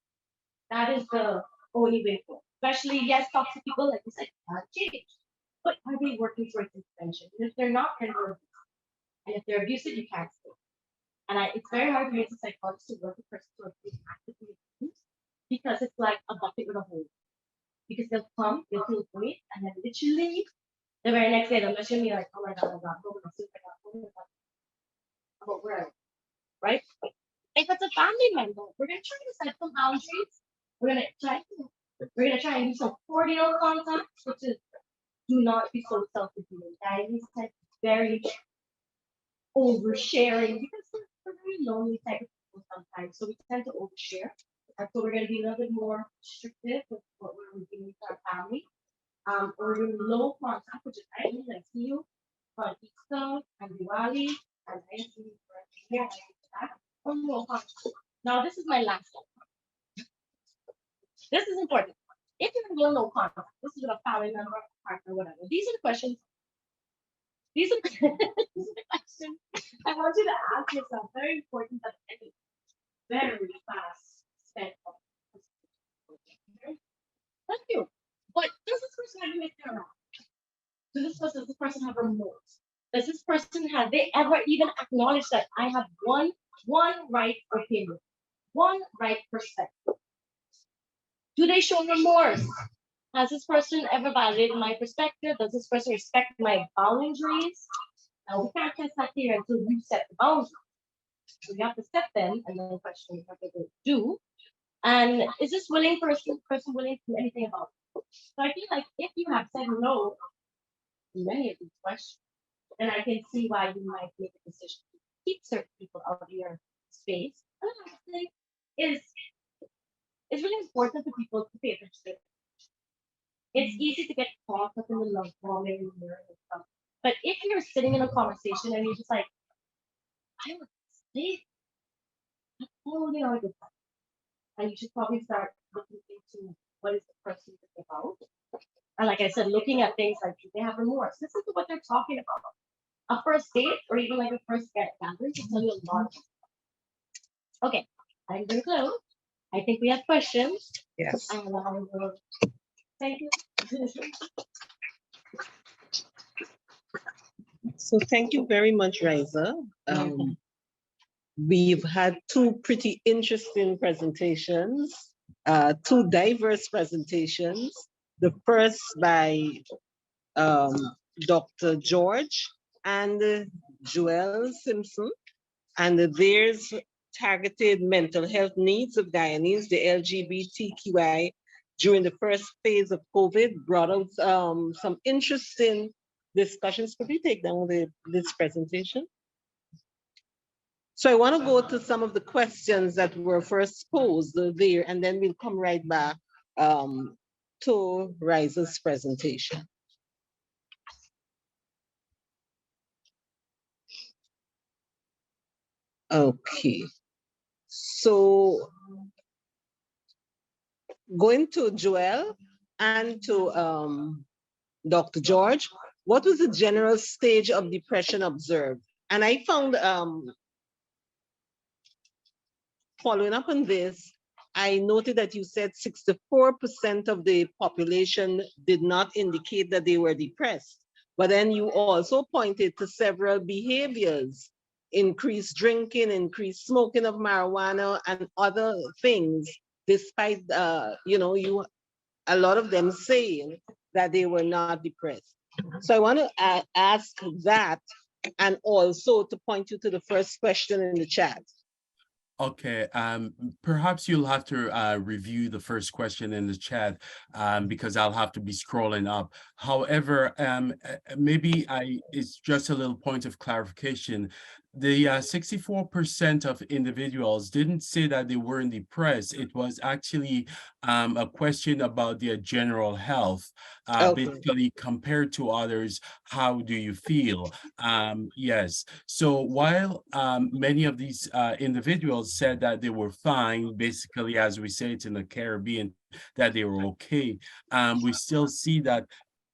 S4: That is the only way forward. Especially, yes, toxic people, like you said, can't change. But are they working towards intervention? And if they're not, then they're abusive. And if they're abusive, you can't stay. And it's very hard for me as a psychologist to work with a person who is actively abused because it's like a bucket with a hole. Because they'll come, they'll feel great, and then literally the very next day they'll message me like, oh my god, about where, right? If it's a family member, we're gonna try to set some boundaries. We're gonna try and do some cordial contact, which is do not be so self-defeating. Guys, very oversharing because we're very lonely type of people sometimes, so we tend to overshare. And so we're gonna be a little bit more restrictive with what we're doing with our family. Or doing low contact, which is I see you on Easter and Diwali, and I see you for here or low contact. Now this is my last one. This is important. If you're in low contact, this is with a family member, partner, whatever. These are the questions. These are the questions I want you to ask yourself. Very important that any very fast step of thank you. But does this person have make their own? Does this person have remorse? Does this person have they ever even acknowledged that I have one right opinion, one right perspective? Do they show remorse? Has this person ever validated my perspective? Does this person respect my boundaries? Now we can't test that here until you set the boundaries. So you have to set them and then question what they do. And is this person willing to do anything about it? So I feel like if you have said no to many of these questions, then I can see why you might make a decision to keep certain people out of your space. And the last thing is it's really important for people to pay attention. It's easy to get caught up in the love bombing and stuff. But if you're sitting in a conversation and you're just like, I would say, totally not a good time. And you should probably start looking into what is the person about. And like I said, looking at things like, do they have remorse? Listen to what they're talking about. A first date or even like a first gathering can tell you a lot. Okay, I'm going to close. I think we have questions.
S1: Yes.
S4: And I will thank you.
S1: So thank you very much, Raiza. We've had two pretty interesting presentations, two diverse presentations. The first by Dr. George and Joelle Simpson, and theirs targeted mental health needs of Guyanese, the LGBTQI, during the first phase of COVID, brought out some interesting discussions. Could you take down this presentation? So I want to go to some of the questions that were first posed there, and then we'll come right back to Raiza's presentation. Okay. So going to Joel and to Dr. George, what was the general stage of depression observed? And I found, following up on this, I noted that you said 64% of the population did not indicate that they were depressed. But then you also pointed to several behaviors, increased drinking, increased smoking of marijuana, and other things, despite, you a lot of them saying that they were not depressed. So I want to ask that, and also to point you to the first question in the chat.
S2: Okay, perhaps you'll have to review the first question in the chat because I'll have to be scrolling up. However, maybe it's just a little point of clarification. The 64% of individuals didn't say that they weren't depressed. It was actually a question about their general health.
S1: Okay.
S2: Basically, compared to others, how do you feel? Yes. So while many of these individuals said that they were fine, basically, as we say it in the Caribbean, that they were okay, we still see that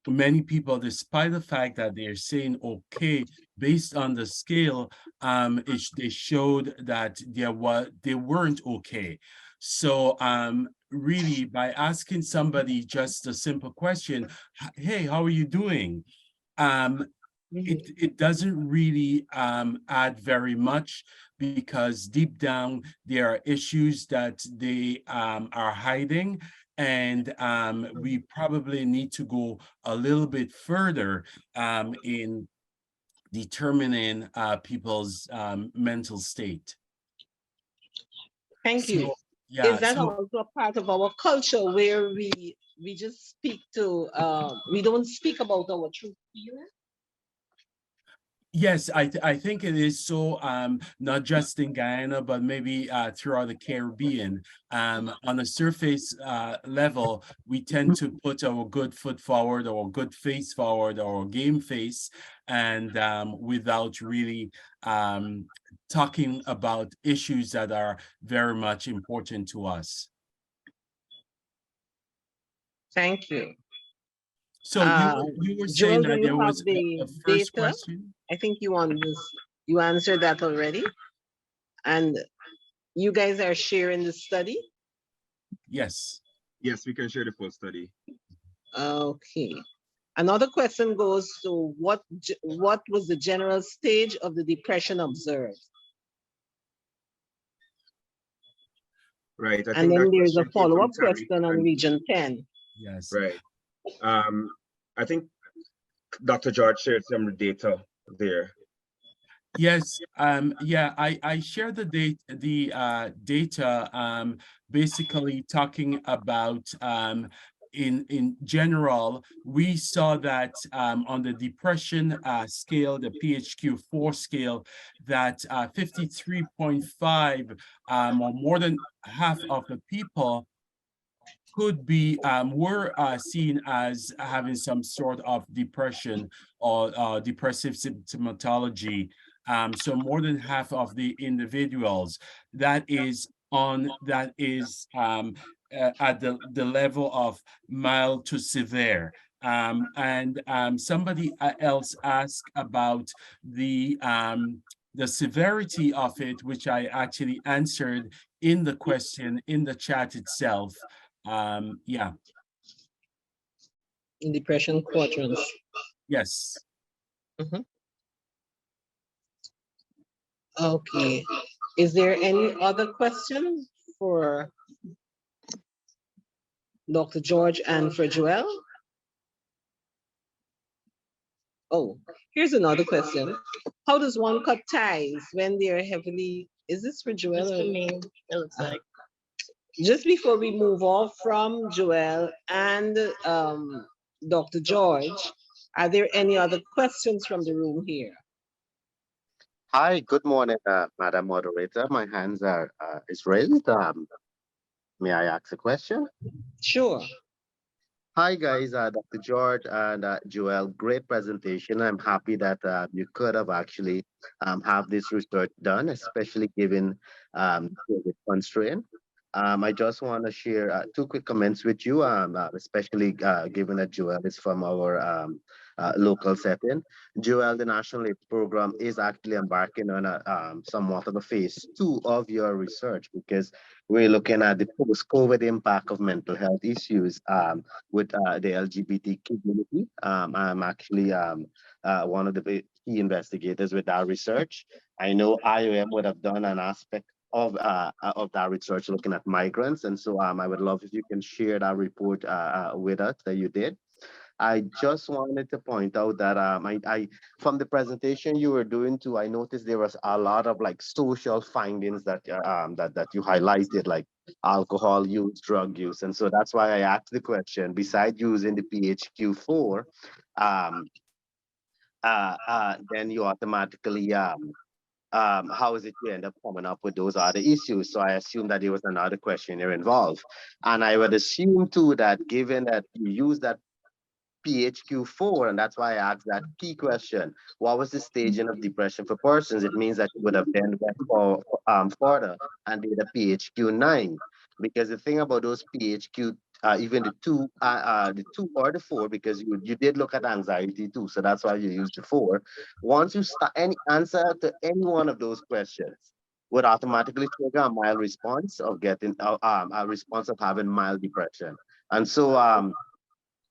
S2: many people, despite the fact that they're saying okay, based on the scale, they showed that they weren't okay. So really, by asking somebody just a simple question, hey, how are you doing? It doesn't really add very much, because deep down there are issues that they are hiding, and we probably need to go a little bit further in determining people's mental state.
S1: Thank you.
S2: So, yeah,
S1: Is that also a part of our culture where we just speak to, we don't speak about our true feelings?
S2: yes, I think it is so, not just in Guyana, but maybe throughout the Caribbean. On a surface level, we tend to put our good foot forward, or good face forward, or game face, and without really talking about issues that are very much important to us.
S1: Thank you.
S2: So you were saying
S1: Joel, do
S2: that
S1: you
S2: there
S1: have
S2: was
S1: the
S2: a first
S1: data?
S2: question?
S1: I think you answered that already. And you guys are sharing the study?
S2: Yes.
S3: Yes, we can share the full study.
S1: Okay. Another question goes to what was the general stage of the depression observed?
S3: Right. I
S1: And
S3: think
S1: then
S3: that
S1: there's a
S3: question came from
S1: follow-up
S3: Terry.
S1: question on region 10.
S2: Yes.
S3: Right. I think Dr. George shared some data there.
S2: Yes, yeah, I share the data, basically talking about in general. We saw that on the depression scale, the PHQ-4 scale, that 53.5 or more than half of the people could be were seen as having some sort of depression or depressive symptomatology. So more than half of the individuals that is at the level of mild to severe. And somebody else asked about the severity of it, which I actually answered in the question in the chat itself. Yeah.
S1: In depression quadrants.
S2: Yes.
S1: Okay. Is there any other question for Dr. George and for Joel? Oh, here's another question. How does one cut ties when they're heavily, is this for Joel?
S4: That's for me, it looks like.
S1: Just before we move off from Joel and Dr. George, are there any other questions from the room here?
S5: Hi, good morning, Madam Moderator. My hands is raised. May I ask a question?
S1: Sure.
S5: Hi guys, Dr. George and Joel, great presentation. I'm happy that you could have actually have this research done, especially given COVID constraint. I just want to share two quick comments with you, especially given that Joel is from our local setting. Joel, the National AIDS Program is actually embarking on a somewhat of a phase 2 of your research because we're looking at the post-COVID impact of mental health issues. With the LGBT community. I'm actually one of the key investigators with that research. I know IOM would have done an aspect of that research looking at migrants, and so I would love if you can share that report with us that you did. I just wanted to point out that I from the presentation you were doing too, I noticed there was a lot of like social findings that you highlighted, like alcohol use, drug use, and so that's why I asked the question. Besides using the PHQ-4, um, then you automatically how is it you end up coming up with those other issues? So I assume that there was another questionnaire involved, and I would assume too that given that you use that PHQ-4, and that's why I asked that key question. What was the staging of depression for persons? It means that you would have then went further and did a PHQ-9. Because the thing about those PHQ, even the two or the four, because you did look at anxiety too, so that's why you used the four. Once you start any answer to any one of those questions, would automatically trigger a mild response of getting a response of having mild depression. And so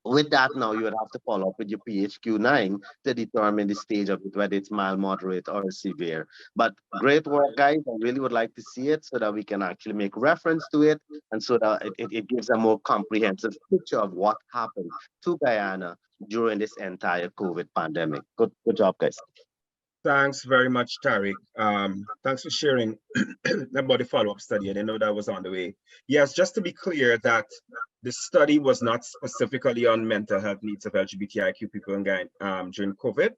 S5: with that, now you would have to follow up with your PHQ-9 to determine the stage of it, whether it's mild, moderate, or severe. But great work, guys. I really would like to see it so that we can actually make reference to it and so that it gives a more comprehensive picture of what happened to Guyana during this entire COVID pandemic. Good job, guys.
S3: Thanks very much, Tariq. Thanks for sharing about the follow-up study. I didn't know that was on the way. Yes, just to be clear that the study was not specifically on mental health needs of LGBTIQ people in Ghana during COVID.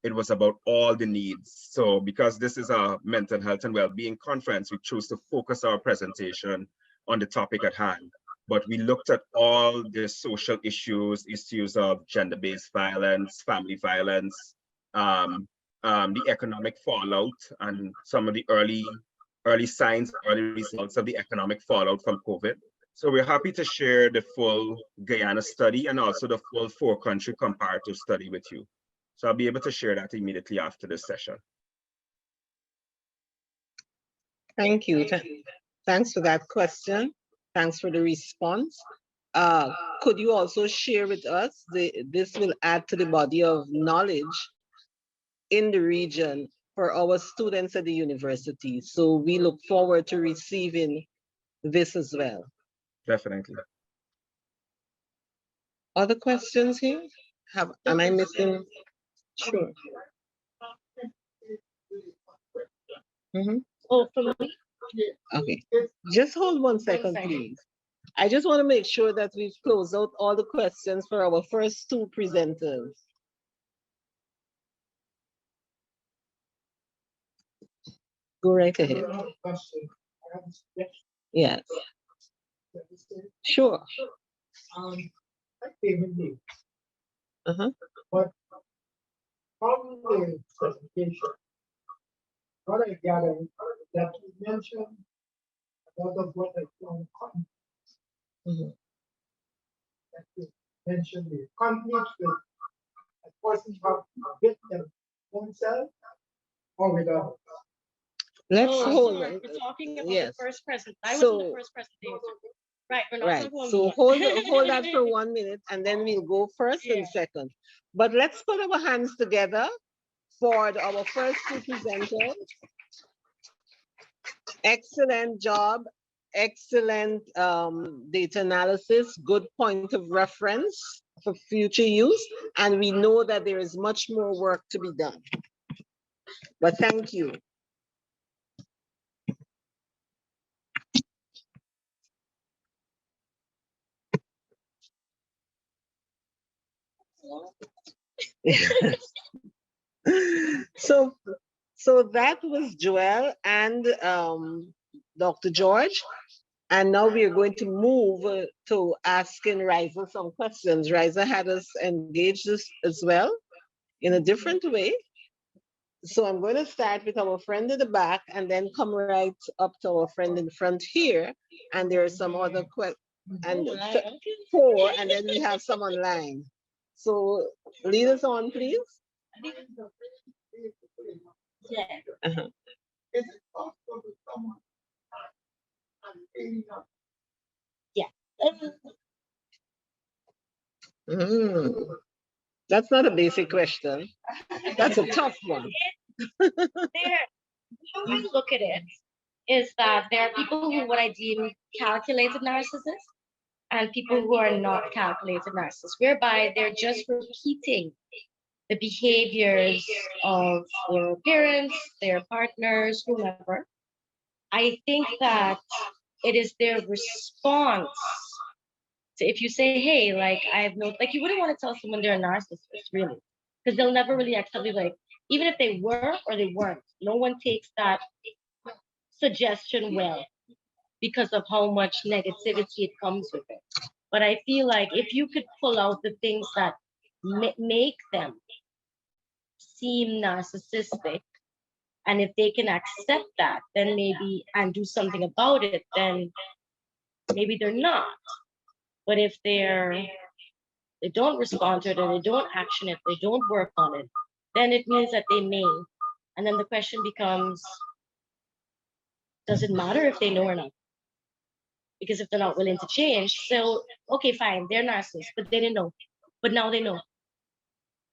S3: It was about all the needs. So because this is a mental health and well-being conference, we chose to focus our presentation on the topic at hand. But we looked at all the social issues of gender-based violence, family violence, the economic fallout, and some of the early signs, early results of the economic fallout from COVID. So we're happy to share the full Guyana study and also the full 4-country comparative study with you. So I'll be able to share that immediately after this session.
S1: Thank you. Thanks for that question. Thanks for the response. Could you also share with us, this will add to the body of knowledge in the region for our students at the university. So we look forward to receiving this as well.
S3: Definitely.
S1: Other questions here? Am I missing? Sure.
S4: Oh, for me?
S1: Okay. Just hold 1 second, please. I just want to make sure that we've closed out all the questions for our first 2 presenters. Go right ahead. Yes. Sure.
S6: But from the presentation, what I gather is that you mentioned a lot of what I found that you mentioned the conflict with a person with them themselves or with others.
S1: Let's hold
S4: We're
S1: it.
S4: talking about
S1: Yes.
S4: the first present. I was in the first presentation. Right, we're not
S1: Right.
S4: talking about
S1: So
S4: me.
S1: hold that for 1 minute and then we'll go first and second. But let's put our hands together for our first 2 presenters. Excellent job. Excellent data analysis, good point of reference for future use. And we know that there is much more work to be done. But thank you. So that was Joel and Dr. George. And now we are going to move to asking Raiza some questions. Raiza had us engage this as well in a different way. So I'm going to start with our friend in the back and then come right up to our friend in front here. And there are some other questions. And 4, and then we have some online. So lead us on, please.
S4: Yeah.
S1: Uh-huh.
S6: Is it possible for someone and feeling up?
S1: That's not a basic question. That's a tough one.
S4: How you look at it is that there are people who what I deem calculated narcissists and people who are not calculated narcissists, whereby they're just repeating the behaviors of their parents, their partners, whomever. I think that it is their response. So if you say, hey, like I've no, like you wouldn't want to tell someone they're a narcissist, really, because they'll never really accept like, even if they were or they weren't, no one takes that suggestion well because of how much negativity it comes with it. But I feel like if you could pull out the things that make them seem narcissistic, and if they can accept that, then maybe and do something about it, then maybe they're not. But if they don't respond to it or they don't action it, they don't work on it, then it means that they may. And then the question becomes, does it matter if they know or not? Because if they're not willing to change, so okay, fine, they're narcissists, but they didn't know. But now they know.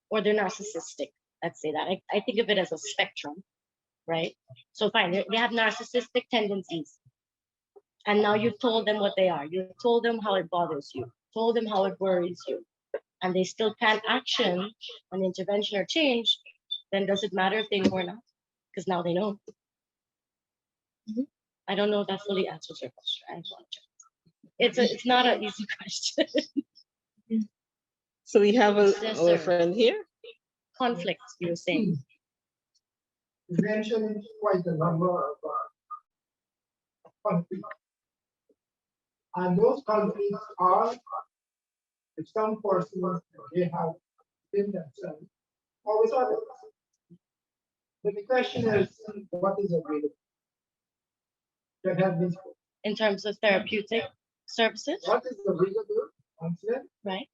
S4: Or they're narcissistic. Let's say that. I think of it as a spectrum, right? So fine, they have narcissistic tendencies. And now you told them what they are. You told them how it bothers you, told them how it worries you, and they still can't action an intervention or change, then does it matter if they know or not? Because now they know. I don't know if that fully answers your question. I apologize. It's not an easy question.
S1: So we have
S4: Yes,
S1: our
S4: sir.
S1: friend here.
S4: Conflicts, you were saying.
S6: You mentioned quite a number of conflicts. And those conflicts are with some persons they have in themselves or with others. But the question is, what is available? That has been spoken.
S4: In terms of therapeutic services,
S6: What is available, counseling,
S4: right?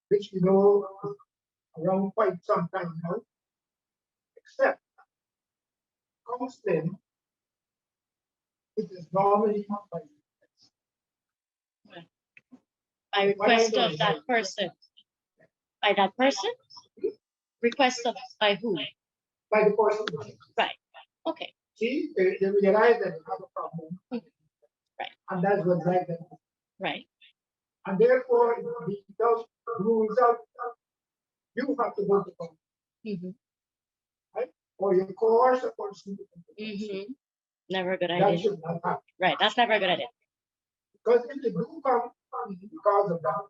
S6: which we know around quite some time now, except counseling, it is normally not by
S4: By request of that person. By that person? Request of by who?
S6: by the person.
S4: Right. Okay.
S6: See, they realize that they have a problem.
S4: Right.
S6: And that's what drives them.
S4: Right.
S6: And therefore, it does rules out. You have to go to court. Right? Or you coerce a person to come.
S4: Never a good
S6: That
S4: idea.
S6: should not happen.
S4: Right. That's never a good idea.
S6: Because if they do come because of that,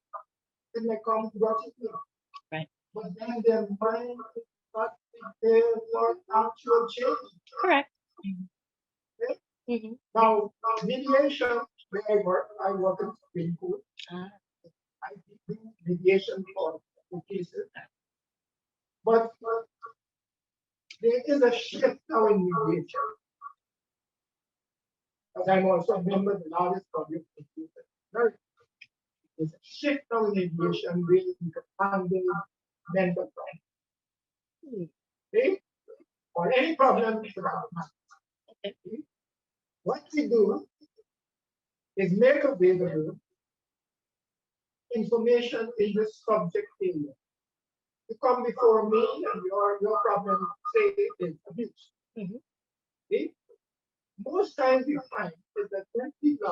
S6: it may come because of you.
S4: Right.
S6: But then their mind is not prepared for actual change.
S4: Correct.
S6: Okay? Now, mediation, where I work in Supreme Court. I do mediation for cases. But there is a shift now in mediation. As I'm also a member of the largest public institution. There's a shift now in mediation where you can handle mental problems. Okay? Or any problem with our mind. Okay? What we do is make available information in the subject area. You come before me and your problem, say, is abuse. Okay? Most times you find is that when people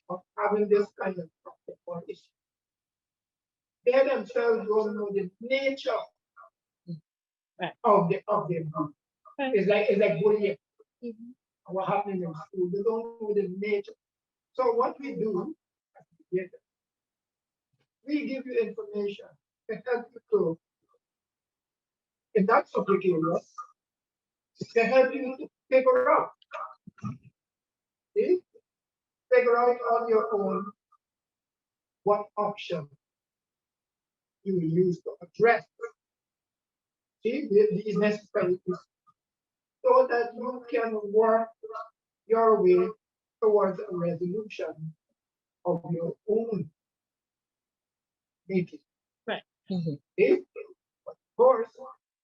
S6: are having this kind of problem or issue, they themselves don't know the nature of the abuse. It's like bullying. What happened in school, they don't know the nature. So what we do, we give you information to help you to, in that subject area, to help you to figure out. See? figure out on your own what option you will use to address these necessities so that you can work your way towards a resolution of your own meeting.
S4: Right.
S6: Okay? Of course,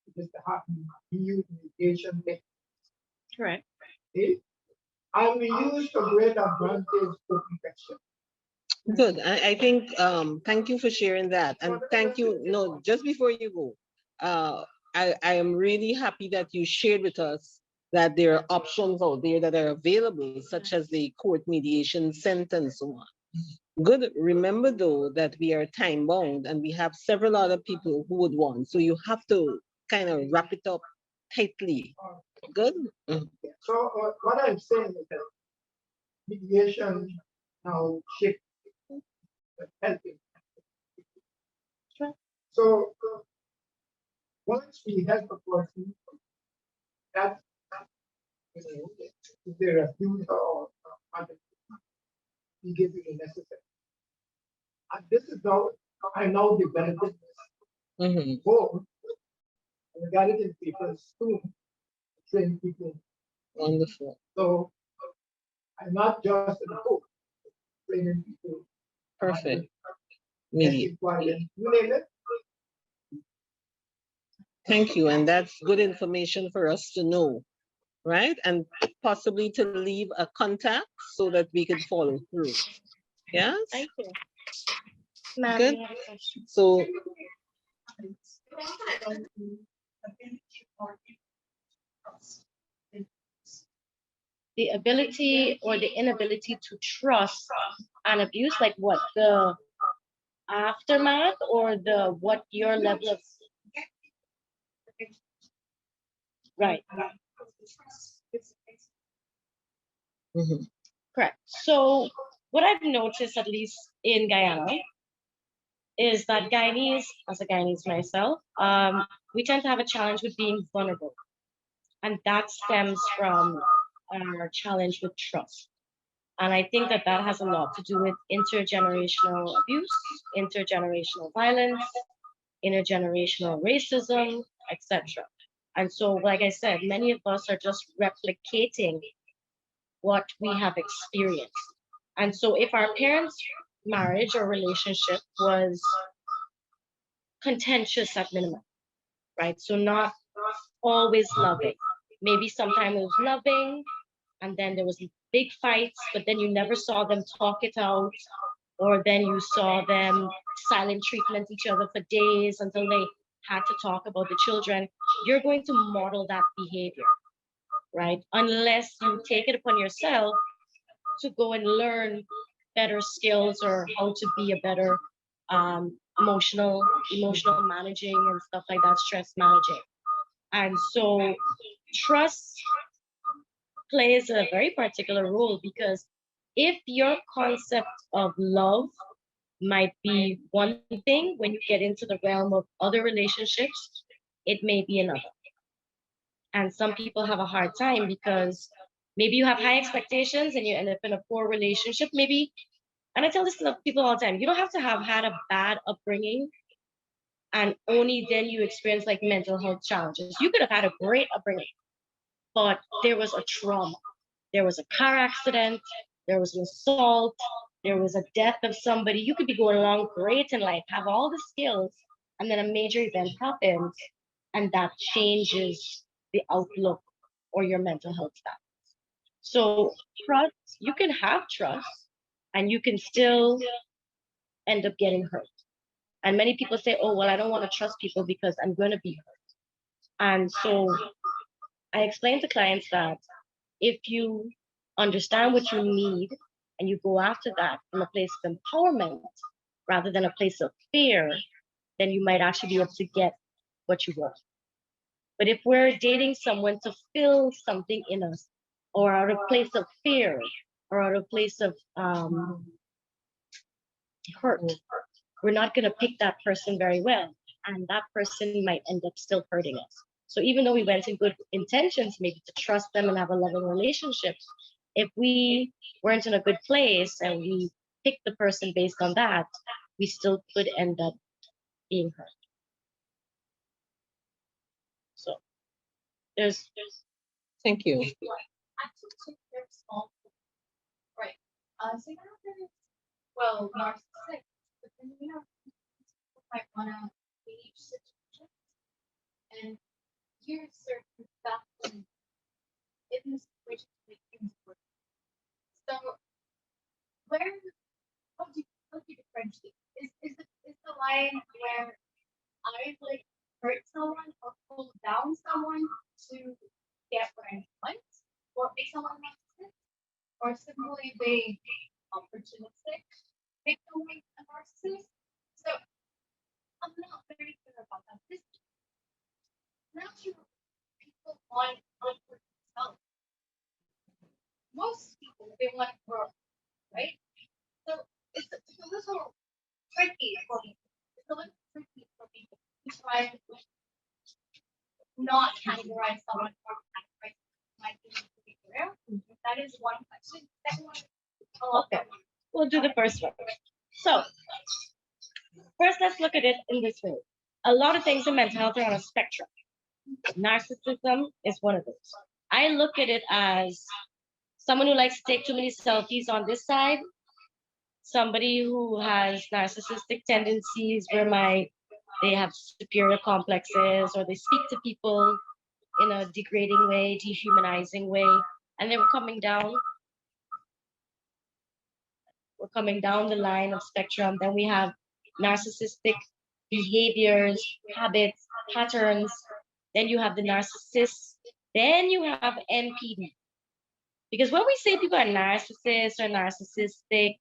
S6: it just happen to use mediation techniques.
S4: Correct.
S6: Okay? And we use to great advantage to perfection.
S1: Good. I think thank you for sharing that. And thank you. No, just before you go, I am really happy that you shared with us that there are options out there that are available, such as the court mediation center and so on. Good. Remember though that we are time bound and we have several other people who would want. So you have to kind of wrap it up tightly. Good. Mhm.
S6: So what I'm saying is that mediation now shift helping.
S4: Sure.
S6: So once we help a person, that if they're abused or other, we give you the necessary. And this is how I now developed
S1: Mhm.
S6: both. I got it in people soon, train people.
S1: Wonderful.
S6: So I'm not just a coach, training people.
S1: Perfect. Media.
S6: You name it.
S1: Thank you. And that's good information for us to know, right? And possibly to leave a contact so that we could follow through. Yes?
S4: Thank you. Ma'am,
S1: Good.
S4: you have a question?
S1: So,
S4: The ability or the inability to trust an abuse, like what, the aftermath or the what your level of right.
S1: mhm.
S4: Correct. So what I've noticed, at least in Guyana, is that Guyanese, as a Guyanese myself, we tend to have a challenge with being vulnerable. And that stems from our challenge with trust. And I think that that has a lot to do with intergenerational abuse, intergenerational violence, intergenerational racism, etc. And so, like I said, many of us are just replicating what we have experienced. And so, if our parents' marriage or relationship was contentious at minimum, right? So, not always loving. Maybe sometimes it was loving, and then there was big fights, but then you never saw them talk it out, or then you saw them silent treatment each other for days until they had to talk about the children. You're going to model that behavior, right? Unless you take it upon yourself to go and learn better skills or how to be a better emotional managing and stuff like that, stress managing. And so trust plays a very particular role, because if your concept of love might be one thing, when you get into the realm of other relationships, it may be another. And some people have a hard time because maybe you have high expectations and you end up in a poor relationship. Maybe, and I tell this to people all the time, you don't have to have had a bad upbringing and only then you experience like mental health challenges. You could have had a great upbringing, but there was a trauma. There was a car accident, there was an assault, there was a death of somebody. You could be going along great in life, have all the skills, and then a major event happens, and that changes the outlook or your mental health status. So trust, you can have trust, and you can still end up getting hurt. And many people say, oh, well, I don't want to trust people because I'm going to be hurt. And so I explain to clients that if you understand what you need and you go after that from a place of empowerment rather than a place of fear, then you might actually be able to get what you want. But if we're dating someone to fill something in us, or out of place of fear, or out of place of hurt, we're not going to pick that person very well. And that person might end up still hurting us. So even though we went in good intentions, maybe to trust them and have a loving relationship, if we weren't in a good place and we picked the person based on that, we still could end up being hurt. So there's
S1: Thank you.
S4: actually there's all right. So now there's well narcissistic, but then you know people might wanna leave situations and here's certain stuff in the situation to make things work. So where how do you differentiate? Is the line where I like hurt someone or pull down someone to get what I want, or make someone narcissist, or simply being opportunistic, make someone a narcissist? So I'm not very clear about that. This natural people want for themselves. Most people they want growth, right? So it's a little tricky for me. It's a little tricky for me to try to not categorize someone or categorize my feelings to be clear. That is one question. Second one, okay, we'll do the first one. So first, let's look at it in this way. A lot of things in mental health are on a spectrum. Narcissism is one of those. I look at it as someone who likes to take too many selfies on this side, somebody who has narcissistic tendencies where they have superior complexes or they speak to people in a degrading way, dehumanizing way, and then we're coming down the line of spectrum. Then we have narcissistic behaviors, habits, patterns. Then you have the narcissist. Then you have NPD. Because when we say people are narcissists or narcissistic,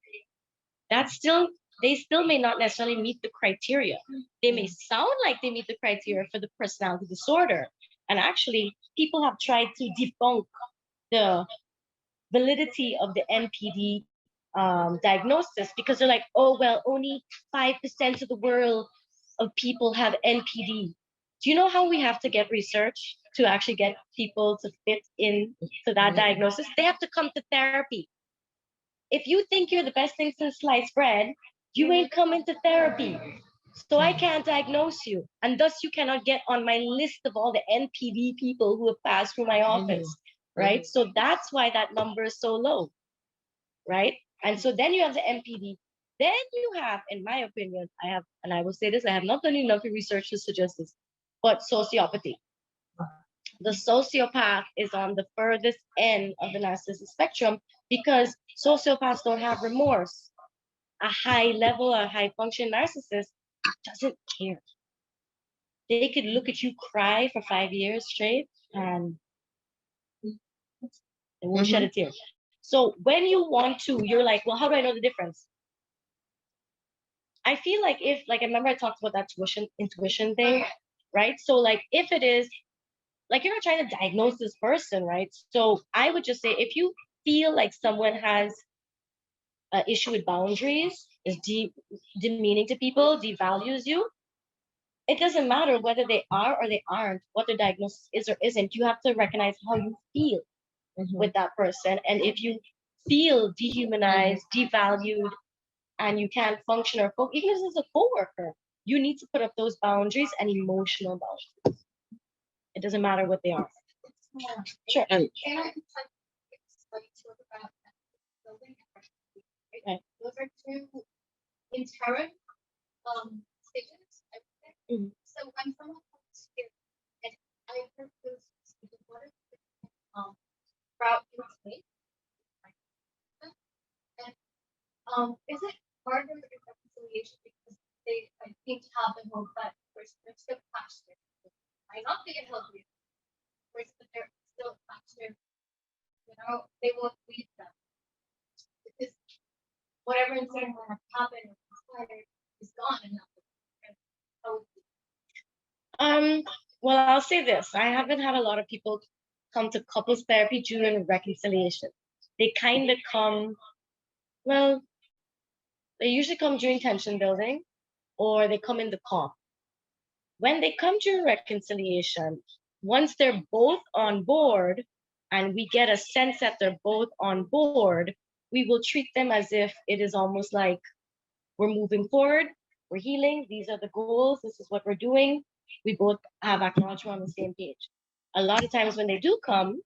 S4: they still may not necessarily meet the criteria. They may sound like they meet the criteria for the personality disorder. And actually, people have tried to debunk the validity of the NPD diagnosis because they're like, oh, well, only 5% of the world of people have NPD. Do you know how we have to get research to actually get people to fit into that diagnosis? They have to come to therapy. If you think you're the best thing since sliced bread, you ain't coming to therapy. So I can't diagnose you. And thus you cannot get on my list of all the NPD people who have passed through my office, right? So that's why that number is so low, right? And so then you have the NPD. Then you have, in my opinion, and I will say this, I have not done enough research to suggest this, but sociopathy. The sociopath is on the furthest end of the narcissistic spectrum because sociopaths don't have remorse. A high function narcissist doesn't care. They could look at you cry for 5 years straight and they won't shed a tear. So when you want to, you're like, well, how do I know the difference? I feel like I remember I talked about that intuition thing, right? So like if it is, like you're not trying to diagnose this person, right? So I would just say if you feel like someone has an issue with boundaries, is demeaning to people, devalues you, it doesn't matter whether they are or they aren't, what their diagnosis is or isn't. You have to recognize how you feel with that person. And if you feel dehumanized, devalued, and you can't function or focus, even if it's a coworker, you need to put up those boundaries and emotional boundaries. It doesn't matter what they are. Sure. And okay. Those are two interim stages. So when someone comes here, and I heard those speaking, what is the route you take? And is it harder in reconciliation because they seem to have the hope that they're still attached to it? Might not be a healthy, but they're still attached to it. You know, they won't leave them because whatever incident might have happened or inspired is gone and nothing. Well, I'll say this. I haven't had a lot of people come to couples therapy during reconciliation. They kind of come, well, they usually come during tension building or they come in the calm. When they come during reconciliation, once they're both on board and we get a sense that they're both on board, we will treat them as if it is almost like we're moving forward, we're healing, these are the goals, this is what we're doing. We both have acknowledged we're on the same page. A lot of times when they do come,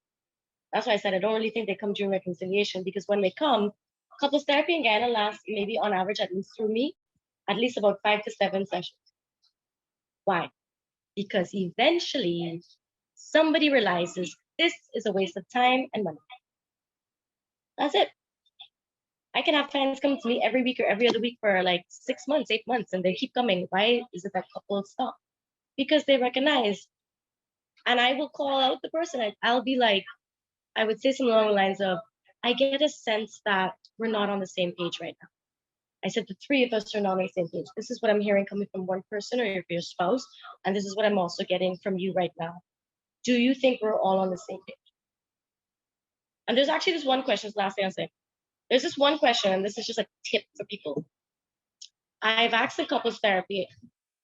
S4: that's why I said I don't really think they come during reconciliation, because when they come, couples therapy and Guyana lasts maybe on average, at least through me, at least about 5 to 7 sessions. Why? Because eventually somebody realizes this is a waste of time and money. That's it. I can have clients come to me every week or every other week for like 6 months, 8 months, and they keep coming. Why is it that couples stop? Because they recognize, and I will call out the person. I'll be like, I would say something along the lines of, I get a sense that we're not on the same page right now. I said the three of us are not on the same page. This is what I'm hearing coming from one person or your spouse, and this is what I'm also getting from you right now. Do you think we're all on the same page? And there's actually this one question, last thing I'll say. There's this one question, and this is just a tip for people. I've asked in couples therapy,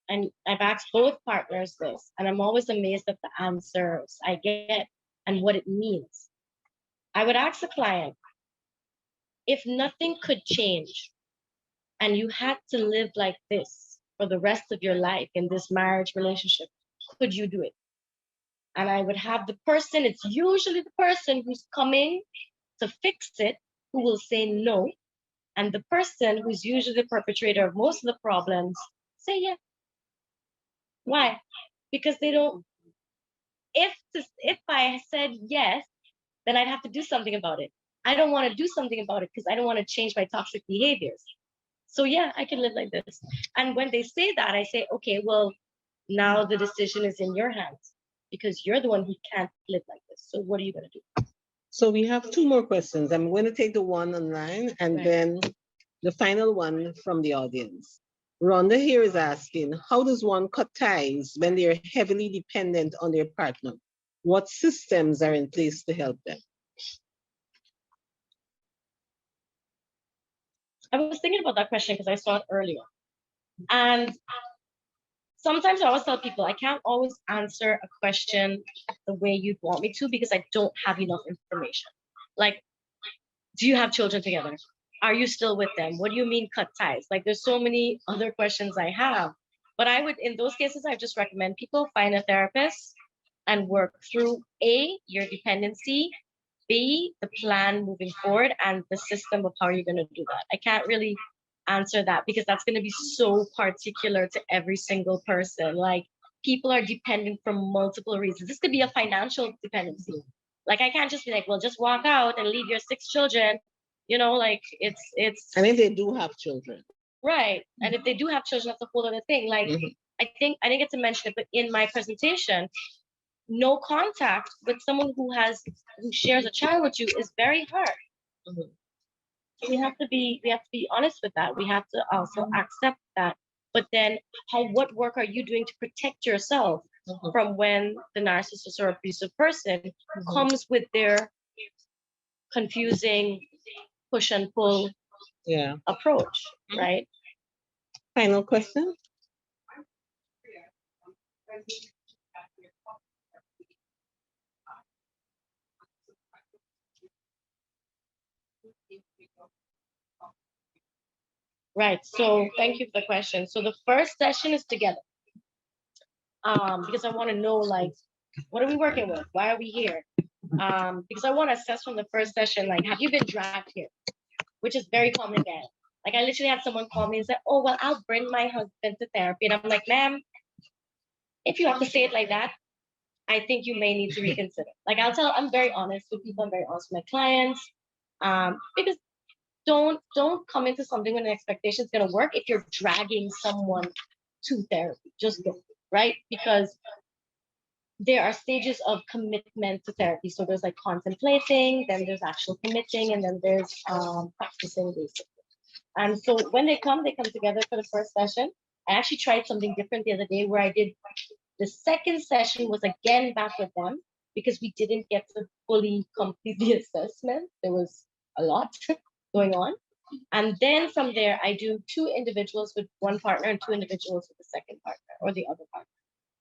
S4: and I've asked both partners this, and I'm always amazed at the answers I get and what it means. I would ask the client, if nothing could change and you had to live like this for the rest of your life in this marriage relationship, could you do it? And I would have the person, it's usually the person who's coming to fix it, who will say no. And the person who's usually the perpetrator of most of the problems say yeah. Why? Because they don't, if I said yes, then I'd have to do something about it. I don't want to do something about it because I don't want to change my toxic behaviors. So yeah, I can live like this. And when they say that, I say, okay, well, now the decision is in your hands because you're the one who can't live like this. So what are you going to do?
S1: So we have 2 more questions. I'm going to take the one online and then the final one from the audience. Rhonda here is asking, how does one cut ties when they're heavily dependent on their partner? What systems are in place to help them?
S4: I was thinking about that question because I saw it earlier. And sometimes I always tell people I can't always answer a question the way you'd want me to because I don't have enough information. Like, do you have children together? Are you still with them? What do you mean cut ties? Like, there's so many other questions I have. But I would, in those cases, I just recommend people find a therapist and work through A, your dependency, B, the plan moving forward, and the system of how you're going to do that. I can't really answer that because that's going to be so particular to every single person. Like, people are dependent for multiple reasons. This could be a financial dependency. Like, I can't just be like, well, just walk out and leave your 6 children. You know, like it's.
S1: And if they do have children.
S4: Right. And if they do have children, that's a whole other thing. Like, I didn't get to mention it, but in my presentation, no contact with someone who shares a child with you is very hard. So we have to be honest with that. We have to also accept that. But then what work are you doing to protect yourself from when the narcissist or abusive person comes with their confusing push and pull approach, right?
S1: Final question.
S4: Right. So thank you for the question. So the first session is together. Because I want to know, like, what are we working with? Why are we here? Because I want to assess from the first session, like, have you been dragged here? Which is very common again. Like, I literally had someone call me and say, oh, well, I'll bring my husband to therapy. And I'm like, ma'am, if you have to say it like that, I think you may need to reconsider. Like, I'm very honest with people. I'm very honest with my clients. Because don't come into something with an expectation it's going to work if you're dragging someone to therapy. Just go, right? Because there are stages of commitment to therapy. So there's like contemplating, then there's actual committing, and then there's practicing basically. And so when they come together for the first session. I actually tried something different the other day where I did the second session was again back with them because we didn't get to fully complete the assessment. There was a lot going on. And then from there, I do 2 individuals with one partner and 2 individuals with the second partner or the other partner.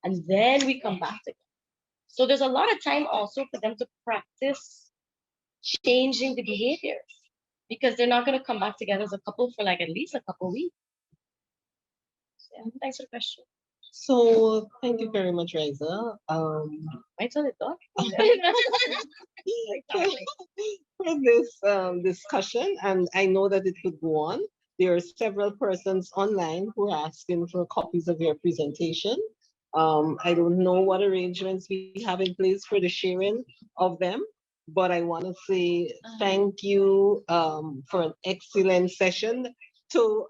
S4: And then we come back together. So there's a lot of time also for them to practice changing the behaviors because they're not going to come back together as a couple for like at least a couple weeks. Yeah, thanks for the question.
S1: So thank you very much, Raiza.
S4: I told it, dog.
S1: For this discussion, and I know that it could go on. There are several persons online who are asking for copies of your presentation. I don't know what arrangements we have in place for the sharing of them, but I want to say thank you for an excellent session to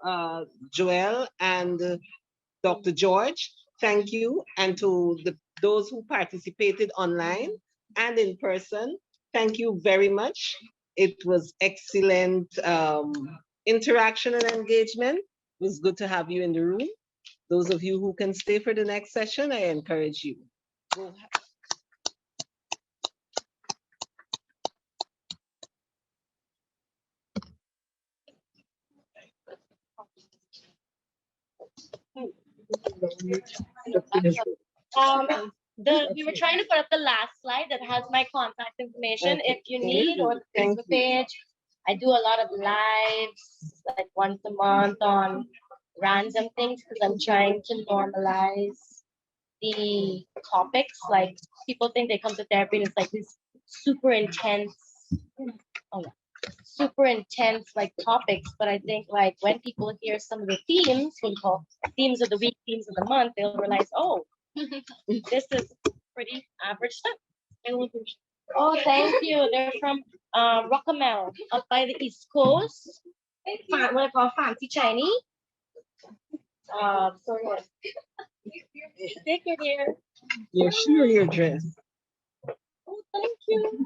S1: Joel and Dr. George. Thank you, and to those who participated online and in person. Thank you very much. It was excellent interaction and engagement. It was good to have you in the room. Those of you who can stay for the next session, I encourage you. Go ahead.
S4: We were trying to put up the last slide that has my contact information.
S1: Okay,
S4: If you
S1: thank
S4: need
S1: you.
S4: or the
S1: Thank
S4: Facebook
S1: you.
S4: page, I do a lot of lives like once a month on random things because I'm trying to normalize the topics. Like people think they come to therapy and it's like this super intense, super intense like topics. But I think like when people hear some of the themes, what we call themes of the week, themes of the month, they'll realize, oh, this is pretty average stuff. Oh, thank you. They're from Rockamel, up by the East Coast. What I call fancy Chinese. So yes. Take it here.
S1: You're sure you're dressed.
S4: Oh, thank you.